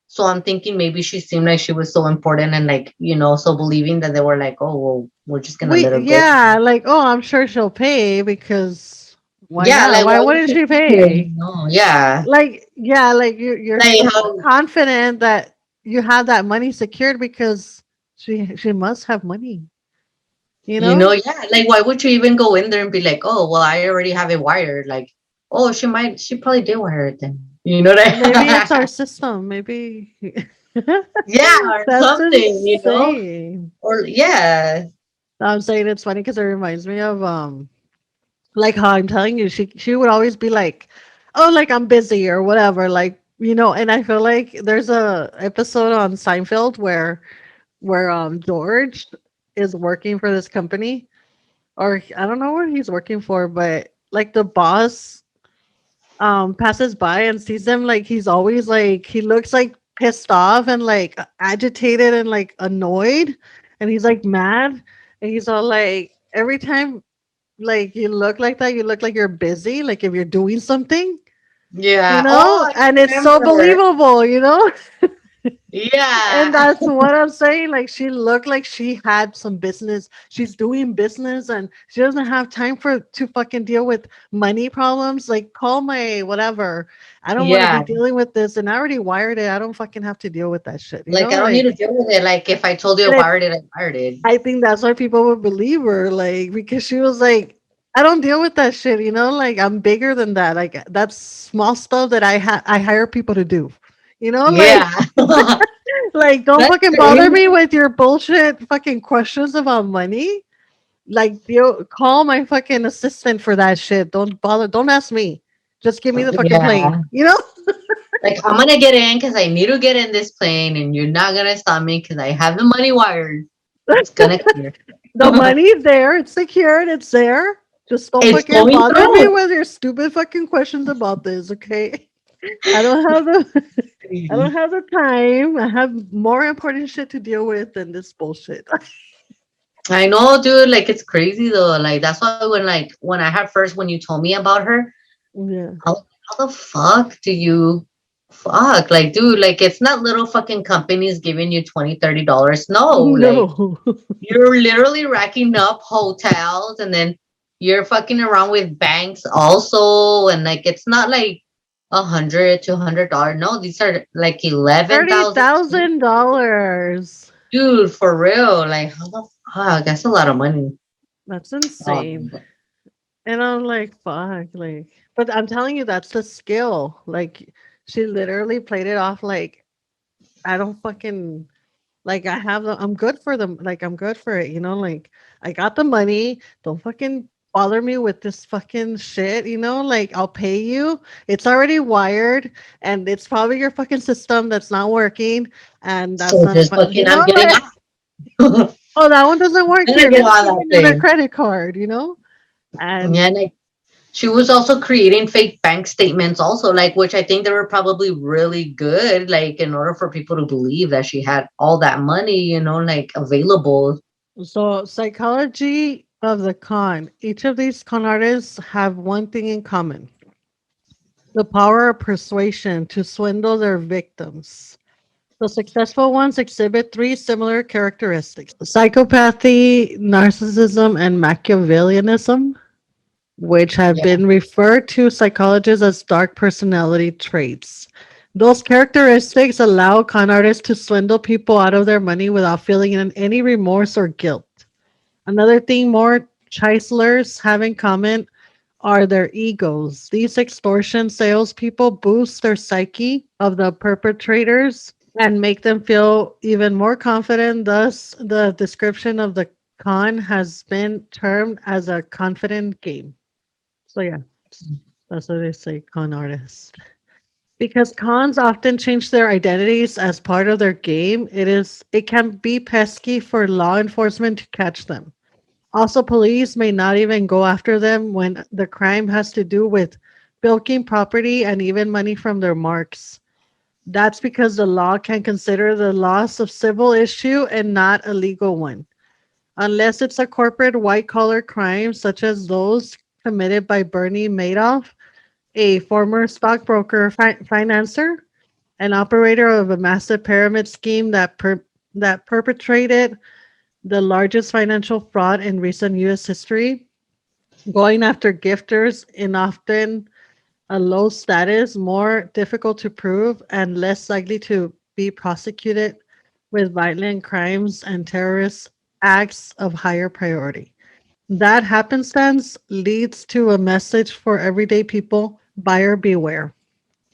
So I'm thinking maybe she seemed like she was so important and like, so believing that they were like, oh, well, we're just gonna let her go. Yeah, like, oh, I'm sure she'll pay because why Yeah, not? like Why why would wouldn't you she keep her? pay? No, yeah. Like, yeah, like you're Like so how confident that you have that money secured because she must have money, you know? yeah, like why would you even go in there and be like, oh, well, I already have it wired. Like, oh, she probably did wire it then. You know Maybe it's that? our system. Maybe Yeah, or that's something, insane. or yeah. I'm saying it's funny because it reminds me of like how I'm telling you, she would always be like, oh, like I'm busy or whatever, like and I feel like there's a episode on Seinfeld where George is working for this company, or I don't know what he's working for, but like the boss passes by and sees him, like he's always like he looks like pissed off and like agitated and like annoyed, and he's like mad, and he's all like every time like you look like that, you look like you're busy, like if you're doing something, Yeah. Oh, I and it's so remember. believable. And Yeah. that's what I'm saying. Like she looked like she had some business. She's doing business and she doesn't have time to fucking deal with money problems. Like call my whatever. I don't want to be Yeah. dealing with this. And I already wired it. I don't fucking have to deal with that shit. Like I don't need Like to deal with it. Like if I told you I and wired it, I wired it. I think that's why people would believe her, like, because she was like, I don't deal with that shit, like I'm bigger than that. Like that's small stuff that I hire people to do. Like Yeah. like don't That's fucking bother crazy. me with your bullshit fucking questions about money. Like, you call my fucking assistant for that shit. Don't bother. Don't ask me. Just give me the fucking plane. Yeah. You know? Like, I'm gonna get in because I need to get in this plane, and you're not gonna stop me because I have the money wired. It's gonna clear. The money's there. It's secured. It's there. Just don't It's fucking going bother me through. with your stupid fucking questions about this, okay? I don't have the I don't have the time. I have more important shit to deal with than this bullshit. I know, dude. Like, it's crazy though. Like, that's why when I had first when you told me about her, Yeah. how the fuck do you fuck? Like, dude, like it's not little fucking companies giving you $20, $30. No, like No. you're literally racking up hotels and then you're fucking around with banks also. And like it's not like $100, $200. No, these are like 11,000. $30,000. Dude, for real. Like how the fuck? That's a lot of money. That's insane. Um, And I'm like, fuck, like, but I'm telling you, that's the skill. Like, she literally played it off like, I don't fucking, like, I'm good for them. Like, I'm good for it, like, I got the money. Don't fucking bother me with this fucking shit, like, I'll pay you. It's already wired, and it's probably your fucking system that's not working. And that's so not, just fucking I'm getting like, out. I'm oh, that one doesn't work gonna here. get Let me on give that you another thing. credit card, Yeah, and like she was also creating fake bank statements also, like which I think they were probably really good, like in order for people to believe that she had all that money, like available. so, psychology of the con. Each of these con artists have one thing in common: the power of persuasion to swindle their victims. The successful ones exhibit three similar characteristics: psychopathy, narcissism, and Machiavellianism, which have Yeah. been referred to psychologists as dark personality traits. Those characteristics allow con artists to swindle people out of their money without feeling any remorse or guilt. Another thing more chiselers have in common are their egos. These extortion salespeople boost their psyche of the perpetrators and make them feel even more confident. Thus, the description of the con has been termed as a confident game. So, yeah, that's what they say, con artist. Because cons often change their identities as part of their game, it can be pesky for law enforcement to catch them. Also, police may not even go after them when the crime has to do with bilking property and even money from their marks. That's because the law can consider the loss of civil issue and not a legal one, unless it's a corporate white collar crime such as those committed by Bernie Madoff, a former stockbroker financer, an operator of a massive pyramid scheme that perpetrated the largest financial fraud in recent US history, going after gifters in often a low status, more difficult to prove, and less likely to be prosecuted with violent crimes and terrorist acts of higher priority. That happenstance leads to a message for everyday people: buyer beware.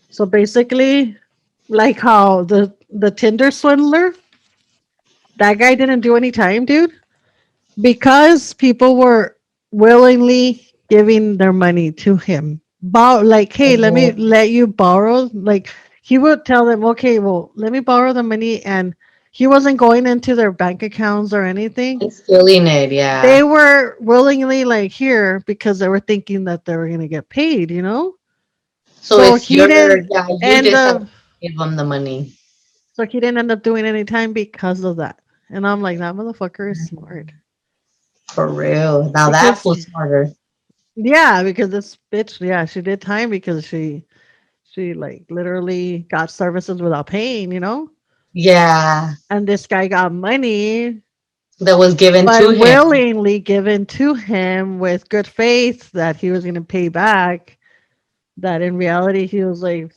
So basically, like how the Tinder swindler, that guy didn't do any time, dude, because people were willingly giving their money to him. Like, hey, let me Mhm. let you borrow. Like, he would tell them, okay, well, let me borrow the money, and he wasn't going into their bank accounts or anything. And stealing it, They yeah. were willingly like here because they were thinking that they were gonna get paid, So So it's he your, didn't yeah, you end decide up. to give them the money. So he didn't end up doing any time because of that. And I'm like, that motherfucker is smart. For real. Now that Because was smarter. yeah, because this bitch, yeah, she did time because she like literally got services without paying, Yeah. And this guy got money, That was given to but him. willingly given to him with good faith that he was going to pay back. That in reality, he was like,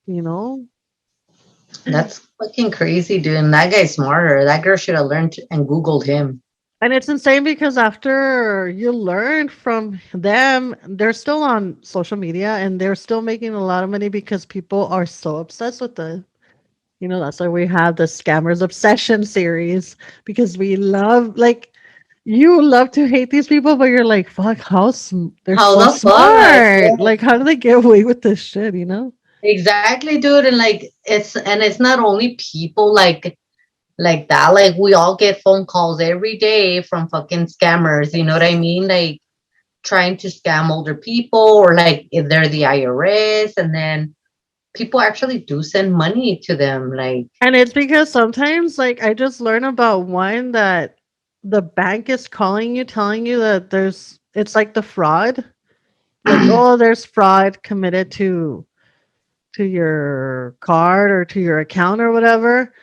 you know, That's fucking crazy, dude. And that guy's smarter. That girl should have learned and Googled him. and it's insane because after you learn from them, they're still on social media and they're still making a lot of money because people are so obsessed with the. That's why we have the Scammers Obsession series because we love, like, you love to hate these people, but you're like, fuck, they're How so the fuck? smart. Like, how do they get away with this shit, you know? Exactly, dude. And like it's not only people like that. Like we all get phone calls every day from fucking scammers. You know what I mean? Like trying to scam older people, or like if they're the IRS, and then people actually do send money to them. Like, And it's because sometimes, like, I just learned about one that the bank is calling you, telling you that it's like the fraud. Like, oh, there's fraud committed to your card or to your account or whatever,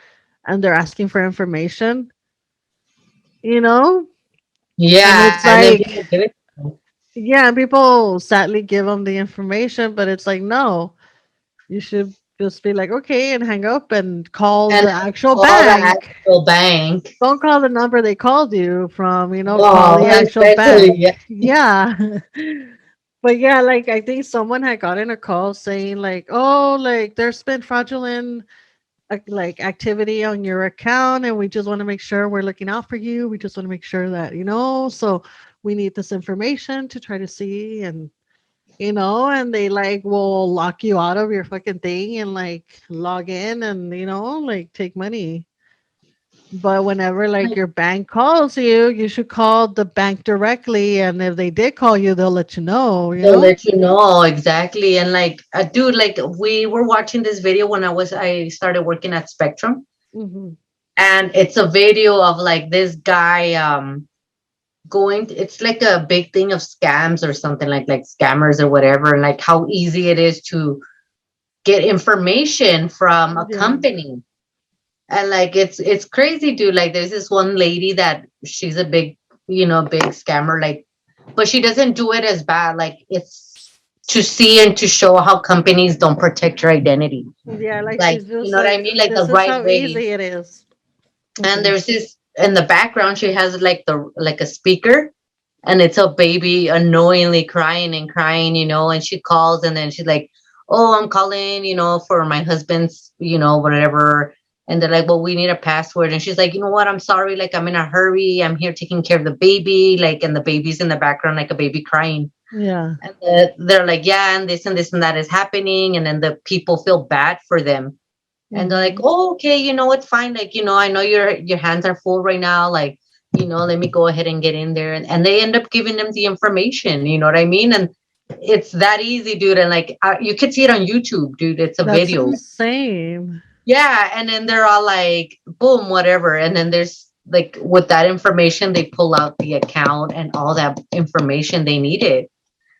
and they're asking for information, you know? And it's yeah, and then like, people give it. yeah, people sadly give them the information, but it's like, no, you should just be like, okay, and hang up and call And the actual call the bank. actual bank. Don't call the number they called you from, call Oh, the actual especially, bank. yeah. Yeah. But yeah, like I think someone had gotten a call saying like, oh, like there's been fraudulent like activity on your account, and we just want to make sure we're looking out for you. We just want to make sure that, so we need this information to try to see, and and they like will lock you out of your fucking thing and like log in and like take money. But whenever like your bank calls you, you should call the bank directly, and if they did call you, they'll let you know, They'll let you know exactly. And like, dude, like we were watching this video when I started working at Spectrum, Mhm. and it's a video of like this guy it's like a big thing of scams or something, like scammers or whatever, and like how easy it is to get information from a Yeah. company. And like it's crazy, dude. Like there's this one lady that she's a big, big scammer, like, but she doesn't do it as bad. Like it's to see and to show how companies don't protect your identity. Yeah, like Like, she's you just know what I like, mean? Like the this is right how way. easy it is. And Mhm. there's this in the background, she has like a speaker, and it's a baby annoyingly crying and crying, and she calls, and then she's like, oh, I'm calling, for my husband's, whatever. And they're like, well, we need a password. And she's like, you know what? I'm sorry. Like, I'm in a hurry. I'm here taking care of the baby. Like, and the baby's in the background, like a baby crying. Yeah. And they're like, yeah, and this and that is happening. And then the people feel bad for them. And they're like, Mhm. oh, okay, it's fine. Like, I know your hands are full right now. Like, let me go ahead and get in there. And they end up giving them the information. You know what I mean? And it's that easy, dude. And like, you could see it on YouTube, dude. It's a That's video. insane. Yeah. And then they're all like, boom, whatever. And then there's like, with that information, they pull out the account and all that information they needed.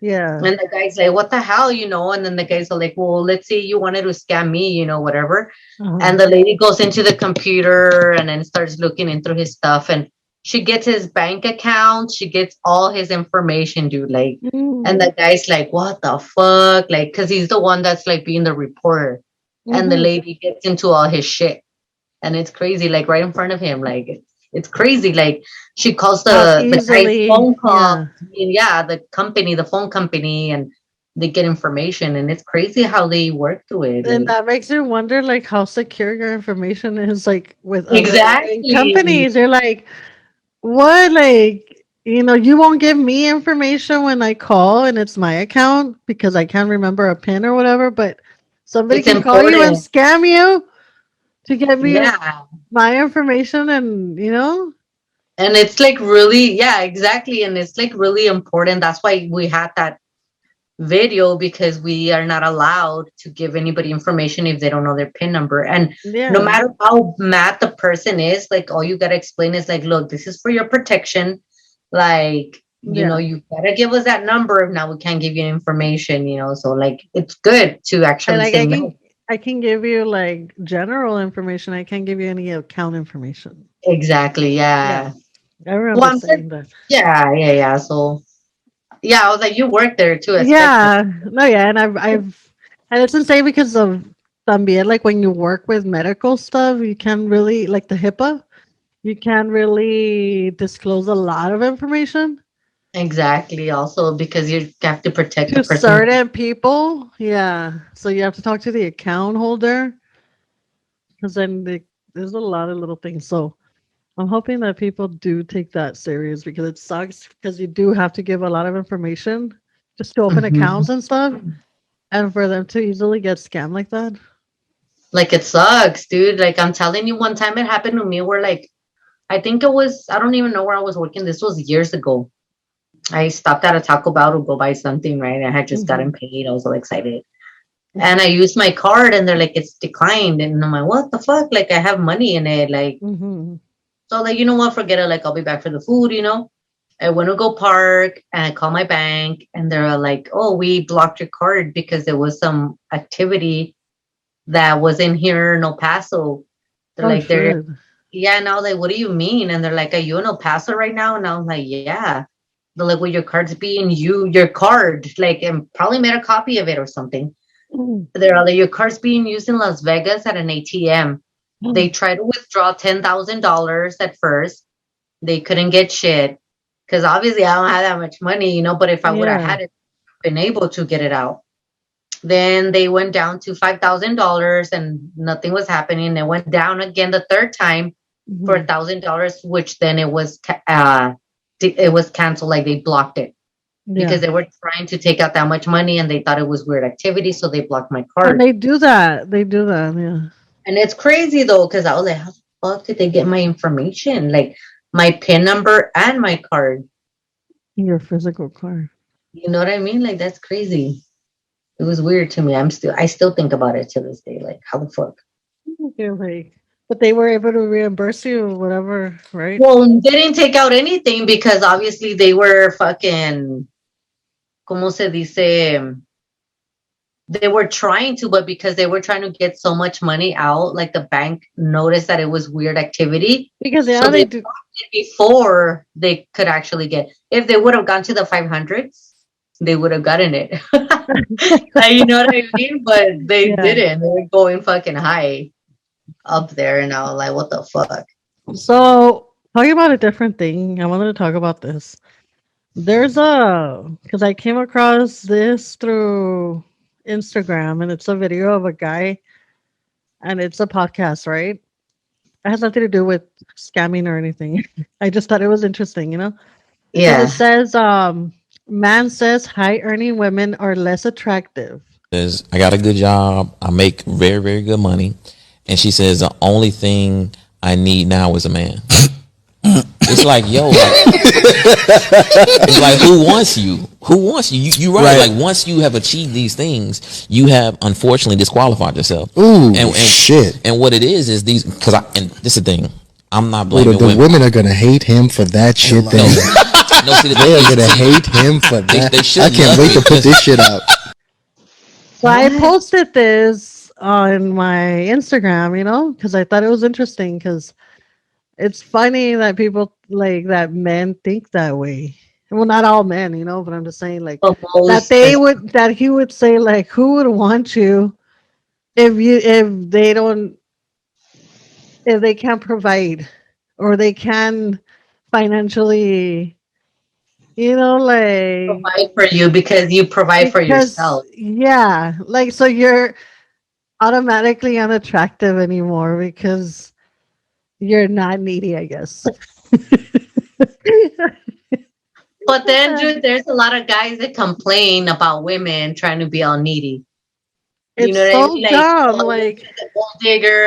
Yeah. And the guy's like, what the hell, And then the guys are like, well, let's say you wanted to scam me, whatever. Uh-huh. And the lady goes into the computer and then starts looking into his stuff. And she gets his bank account. She gets all his information, dude. Like, and Mm. the guy's like, what the fuck? Like, cause he's the one that's like being the reporter. And the Mhm. lady gets into all his shit. And it's crazy, like right in front of him. Like it's crazy. Like she calls How the guy's easily, phone call. yeah. Yeah, the phone company, and they get information. And it's crazy how they work to it. And Like that makes you wonder like how secure your information is like with other exactly. companies. They're like, what? Like, you won't give me information when I call and it's my account because I can't remember a pin or whatever, but somebody It's can call you and important. scam you to get me Yeah. my information and And it's like really, yeah, exactly. And it's like really important. That's why we had that video, because we are not allowed to give anybody information if they don't know their PIN number. And no yeah. matter how mad the person is, like all you gotta explain is like, look, this is for your protection. Like, Yeah. you gotta give us that number. If not, we can't give you information, So like it's good to And actually like say no. I can give you like general information. I can't give you any account information. Exactly. Yeah. Yeah. I Well, remember I'm saying saying, that. yeah, yeah, yeah. So yeah, I was like, you work there too at Spectrum. Yeah. No, yeah. And and it's insane because of también like when you work with medical stuff, you can really like the HIPAA, you can really disclose a lot of information Exactly. Also, because you have to protect the to person. certain people. Yeah. So you have to talk to the account holder because then there's a lot of little things. So I'm hoping that people do take that serious because it sucks because you do have to give a lot of information just to open Mhm. accounts and stuff, and for them to easily get scammed like that. Like it sucks, dude. Like I'm telling you, one time it happened to me where like I think it was I don't even know where I was working. This was years ago. I stopped at a Taco Bell to go buy something, right? I had just Mhm. gotten paid. I was all excited. And I used my card and they're like, it's declined. And I'm like, what the fuck? Like I have money in it. Like, Mhm. so like, you know what? Forget it. Like I'll be back for the food, you know? I went to go park and I call my bank and they're like, oh, we blocked your card because there was some activity that was in here in El Paso. They're Oh like, they're, shit. yeah. And I was like, what do you mean? And they're like, are you in El Paso right now? And I was like, yeah. They're like, well, your card's being you, your card, like, and probably made a copy of it or something. Mm. They're like, your card's being used in Las Vegas at an ATM. They tried to withdraw $10,000 at first. They couldn't get shit because obviously I don't have that much money, you know. But if I would have Yeah. had it, been able to get it out. Then they went down to $5,000 and nothing was happening. They went down again the third time for Mhm. $1,000, which then it was canceled. Like they blocked it because Yeah. they were trying to take out that much money and they thought it was weird activity, so they blocked my And card. they do that. They do that. Yeah. And it's crazy though, because I was like, how the fuck did they get my information? Like my PIN number and my card. Your physical card. You know what I mean? Like that's crazy. It was weird to me. I still think about it to this day. Like, how the fuck? Okay, like, but they were able to reimburse you or whatever, right? Well, they didn't take out anything because obviously they were fucking, ¿cómo se dice? They were trying to, but because they were trying to get so much money out, like the bank noticed that it was weird activity. Because So yeah, they they do. blocked it before they could actually get. If they would have gone to the 500s, they would have gotten it. Like, you know what I mean? But they Yeah. didn't. They were going fucking high up there, and I was like, what the fuck? So talking about a different thing, I wanted to talk about this. There's a because I came across this through Instagram, and it's a video of a guy, and it's a podcast, right? It has nothing to do with scamming or anything. I just thought it was interesting, you know. And it Yeah. says, man says high earning women are less attractive. Says, I got a good job. I make very, very good money. And she says, the only thing I need now is a man. It's like, yo, it's like, who wants you? Who wants you? You right. Right. Like, once you have achieved these things, you have unfortunately disqualified yourself. Ooh, and shit. And what it is these, because and this is the thing. I'm not Ooh, blaming the women. women are gonna hate him for that shit. Then No, see, the they are thing gonna is, hate him for that. they should I can't love wait to it, put this shit out. So I posted this on my Instagram, you know, because I thought it was interesting because it's funny that people like that men think that way. Well, not all men, you know, but I'm just saying like But that he would say like who would want you if they can't provide or they can financially, you know, like provide for you because you provide for because yourself. yeah, like so you're automatically unattractive anymore because you're not needy, I guess. But then, dude, there's a lot of guys that complain about women trying to be all needy. You It's know what I so mean? Like, dumb. oh, Like, the gold digger,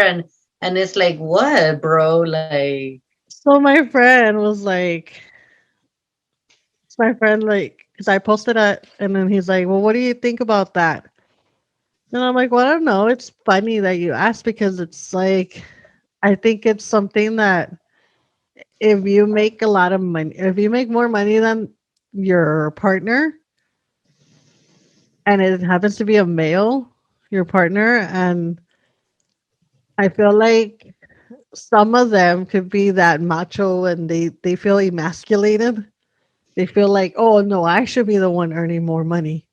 and it's like, what, bro? Like, so my friend, like, because I posted it, and then he's like, well, what do you think about that? And I'm like, well, I don't know. It's funny that you asked because it's like, I think it's something that if you make a lot of money, if you make more money than your partner, and it happens to be a male, your partner, and I feel like some of them could be that macho and they feel emasculated. They feel like, oh no, I should be the one earning more money.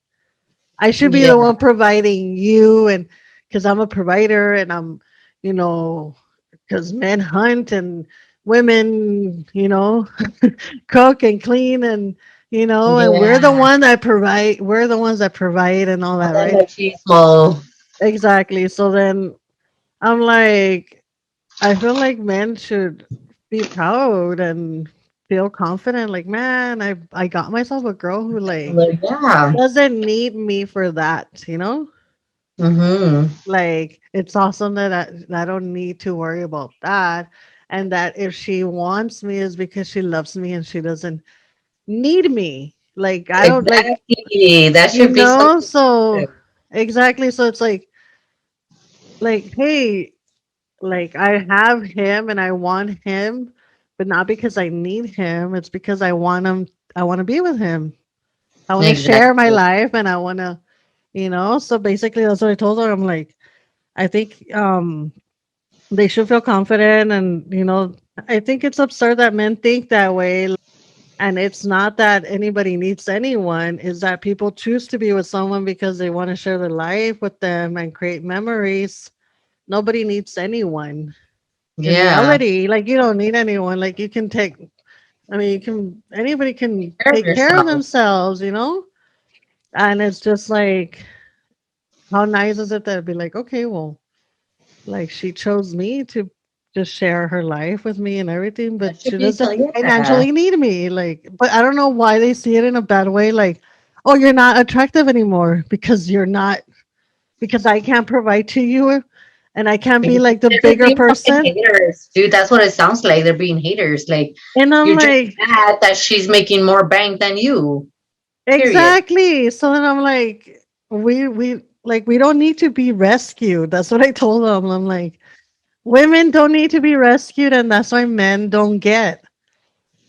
I should be yeah, the one providing you, and because I'm a provider and I'm, you know, because men hunt and women, you know, cook and clean and and we're the yeah. one that provide. We're the ones that provide and all that, right? Machismo. Exactly. So then I'm like, I feel like men should be proud and feel confident. Like, man, I got myself a girl who like Like, yeah. doesn't need me for that, you know? Mm-hmm. Like, it's awesome that I don't need to worry about that. And that if she wants me is because she loves me and she doesn't need me. Like, I don't like, Exactly. That you should be know? something. So, exactly. So it's like, hey, like I have him and I want him, but not because I need him. It's because I want him. I want to be with him. I want to share my Exactly. life and I want to, you know? So basically that's what I told her. I'm like, I think they should feel confident and I think it's absurd that men think that way. And it's not that anybody needs anyone, is that people choose to be with someone because they want to share their life with them and create memories. Nobody needs anyone. In Yeah. reality, like you don't need anyone. Like you can take, I mean, you can, anybody can Take care of take care of yourself. themselves, And it's just like, how nice is it that be like, okay, well, like she chose me to just share her life with me and everything, That but should she be doesn't so. Yeah. financially need me. Like, but I don't know why they see it in a bad way. Like, oh, you're not attractive anymore because you're not, because I can't provide to you and I can't be Because like the they're just bigger being fucking person. haters, dude. That's what it sounds like. They're being haters. Like And I'm you're just like, mad that she's making more bank than you. Period. exactly. So then I'm like, we don't need to be rescued. That's what I told them. I'm like, women don't need to be rescued, and that's why men don't get.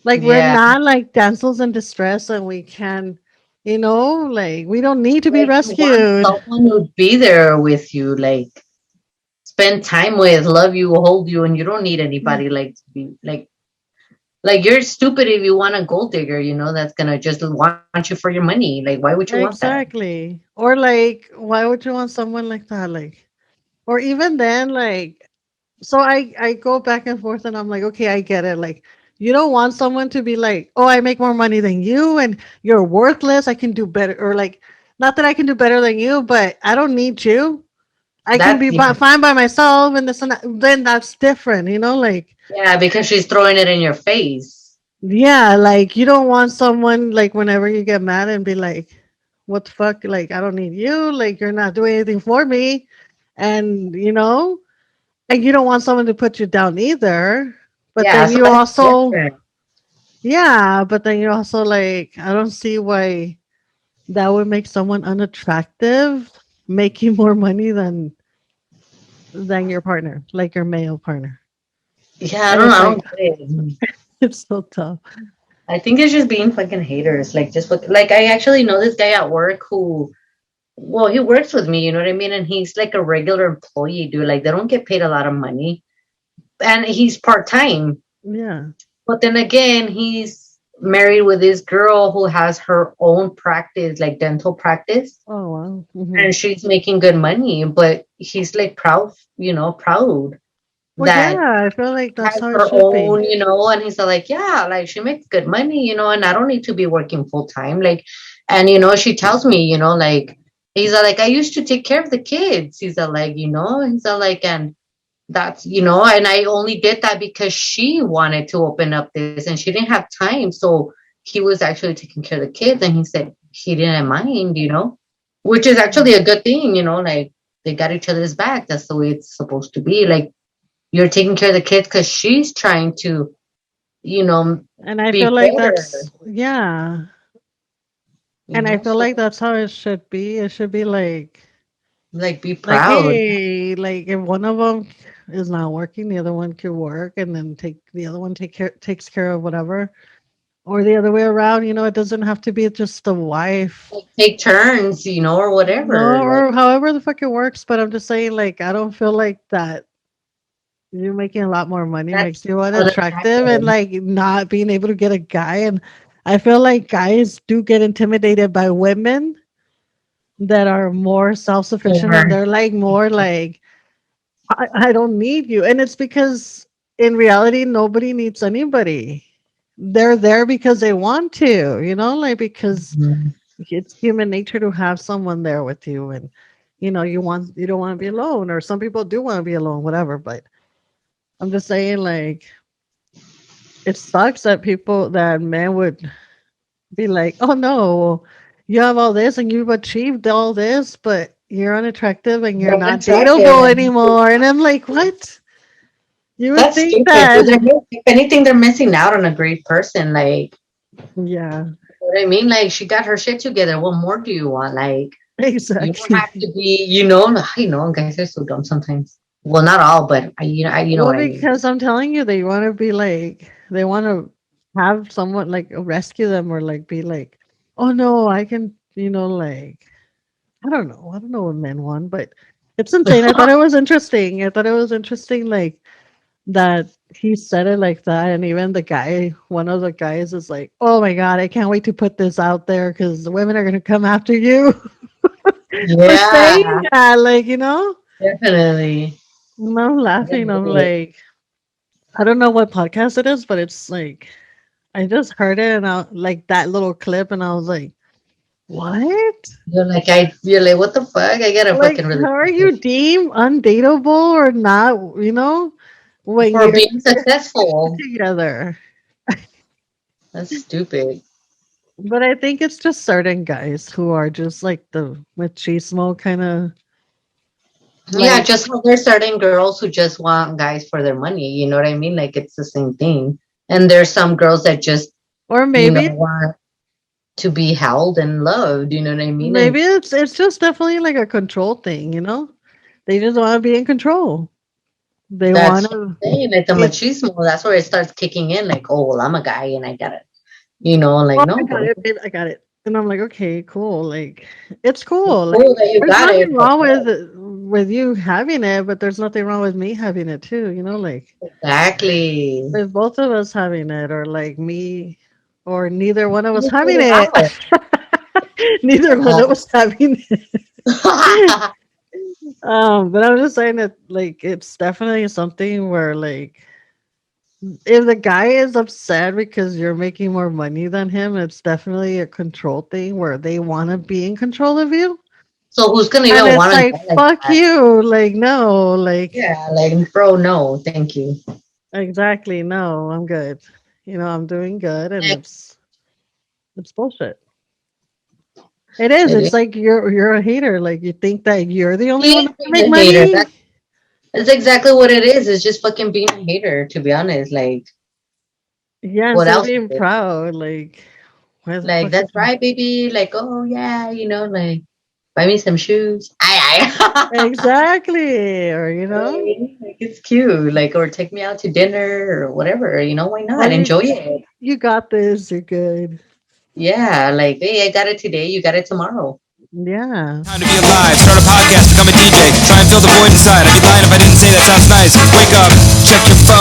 Like we're Yeah. not like damsels in distress, and we can, like we don't need to be Like you want rescued. someone who'd be there with you, like spend time with, love you, hold you, and you don't need Yeah, anybody like to be like you're stupid if you want a gold digger, that's gonna just want you for your money. Like why would you want that? exactly. Or like, why would you want someone like that? Like, or even then, like, so I go back and forth, and I'm like, okay, I get it. Like, you don't want someone to be like, oh, I make more money than you, and you're worthless. I can do better, or like, not that I can do better than you, but I don't need you. I can That's be yeah, fine by myself, and this and that. Then that's different, like, yeah, because she's throwing it in your face. yeah, like you don't want someone like whenever you get mad and be like, what the fuck? Like, I don't need you. Like, you're not doing anything for me, and and you don't want someone to put you down either. But Yeah, then so you that's also, different. yeah, but then you also like, I don't see why that would make someone unattractive, making more money than your partner, like your male partner. Yeah, And I it's like, don't get it. it's so tough. I think it's just being fucking haters. Like like I actually know this guy at work who well, he works with me, you know what I mean? And he's like a regular employee, dude. Like they don't get paid a lot of money. And he's part-time. Yeah. But then again, he's married with this girl who has her own practice, like dental practice, Oh wow. and she's making good money. But he's like proud, proud Well, that yeah, I feel like that's has how it her should be. own, and he's like, yeah, like she makes good money, and I don't need to be working full time. Like, and she tells me, like he's like, I used to take care of the kids. He's like, and that's and I only did that because she wanted to open up this and she didn't have time. So he was actually taking care of the kids and he said he didn't mind, which is actually a good thing, like they got each other's back. That's the way it's supposed to be. Like you're taking care of the kids because she's trying to, you know, And I feel be like better, that's, yeah. And I feel like so that's how it should be. It should be like be like, proud. hey, like if one of them is not working, the other one could work, and then take the other one takes care of whatever, or the other way around. It doesn't have to be just the wife, Like, take turns, or no, whatever. Like or however the fuck it works. But I'm just saying, like, I don't feel like that. You're making a lot more money that's makes you unattractive, and unattractive. like not being able to get a guy. And I feel like guys do get intimidated by women that are more self-sufficient, and Or they're like more like, I don't need you. And it's because in reality, nobody needs anybody. They're there because they want to, like, because it's human nature to have someone there with you. And, you don't want to be alone, or some people do want to be alone, whatever. But I'm just saying, like, it sucks that men would be like, oh no, you have all this and you've achieved all this, but you're unattractive and you're They're not unattractive. dateable anymore. And I'm like, what? You would That's think stupid. So that. if anything, they're missing out on a great person. Like, Yeah, you know what I mean? Like, she got her shit together. What more do you want? Like, you don't exactly. have to be, guys are so dumb sometimes. Well, not all, but you know Well, what I mean. because I'm telling you, they want to be like, they want to have someone like rescue them or like be like, oh no, I can, like, I don't know what men want, but it's insane. I thought it was interesting. I thought it was interesting, like, that he said it like that. And even one of the guys is like, oh my God, I can't wait to put this out there because the women are going to come after you for saying Yeah, that. Like, definitely. and I'm laughing. I'm like, I don't know what podcast it is, but it's like, I just heard it and I like that little clip and I was like, what? You're like, what the fuck? I gotta Like, fucking really how are you deemed undateable or not, when for you're being successful. together? That's stupid. But I think it's just certain guys who are just like the machismo kind of. Yeah, just like there's certain girls who just want guys for their money. You know what I mean? Like it's the same thing. And there's some girls that just, Or maybe want to be held and loved. You know what I mean? maybe it's just definitely like a control thing, They just want to be in control. They That's want to. like the machismo. That's where it starts kicking in. Like, oh well, I'm a guy and I got it. Like Oh, no, I got bro. it, babe, I got it. And I'm like, okay, cool. Like, it's cool. It's cool that you There's got it. nothing wrong with you having it, but there's nothing wrong with me having it too. Like Exactly. with both of us having it, or like me, or neither one of us Just having put it it. out. Neither one of us having it. But I'm just saying that like it's definitely something where like if the guy is upset because you're making more money than him, it's definitely a control thing where they want to be in control of you. So who's gonna And even it's want to like, fuck that? you. Like, no, like, Yeah, like bro, no, thank you. exactly. No, I'm good. I'm doing good. And Like, it's bullshit. It is. it It's is. like you're a hater. Like, you think that you're the only He one is that can being make a hater. money. That's exactly what it is. It's just fucking being a hater, to be honest. Like, Yeah, what instead of else is being it? proud, like, why the Like, fuck is that's right, baby. Like, oh yeah, like buy me some shoes. Aye. exactly? Or Like it's cute. Like, or take me out to dinner or whatever. Why or not? Enjoy it. you got this. You're good. Yeah, like, hey, I got it today, you got it tomorrow. Yeah. Time to be alive, start a podcast, become a DJ, try and fill the void inside. I'd be lying if I didn't say that sounds nice. Wake up, check your phone.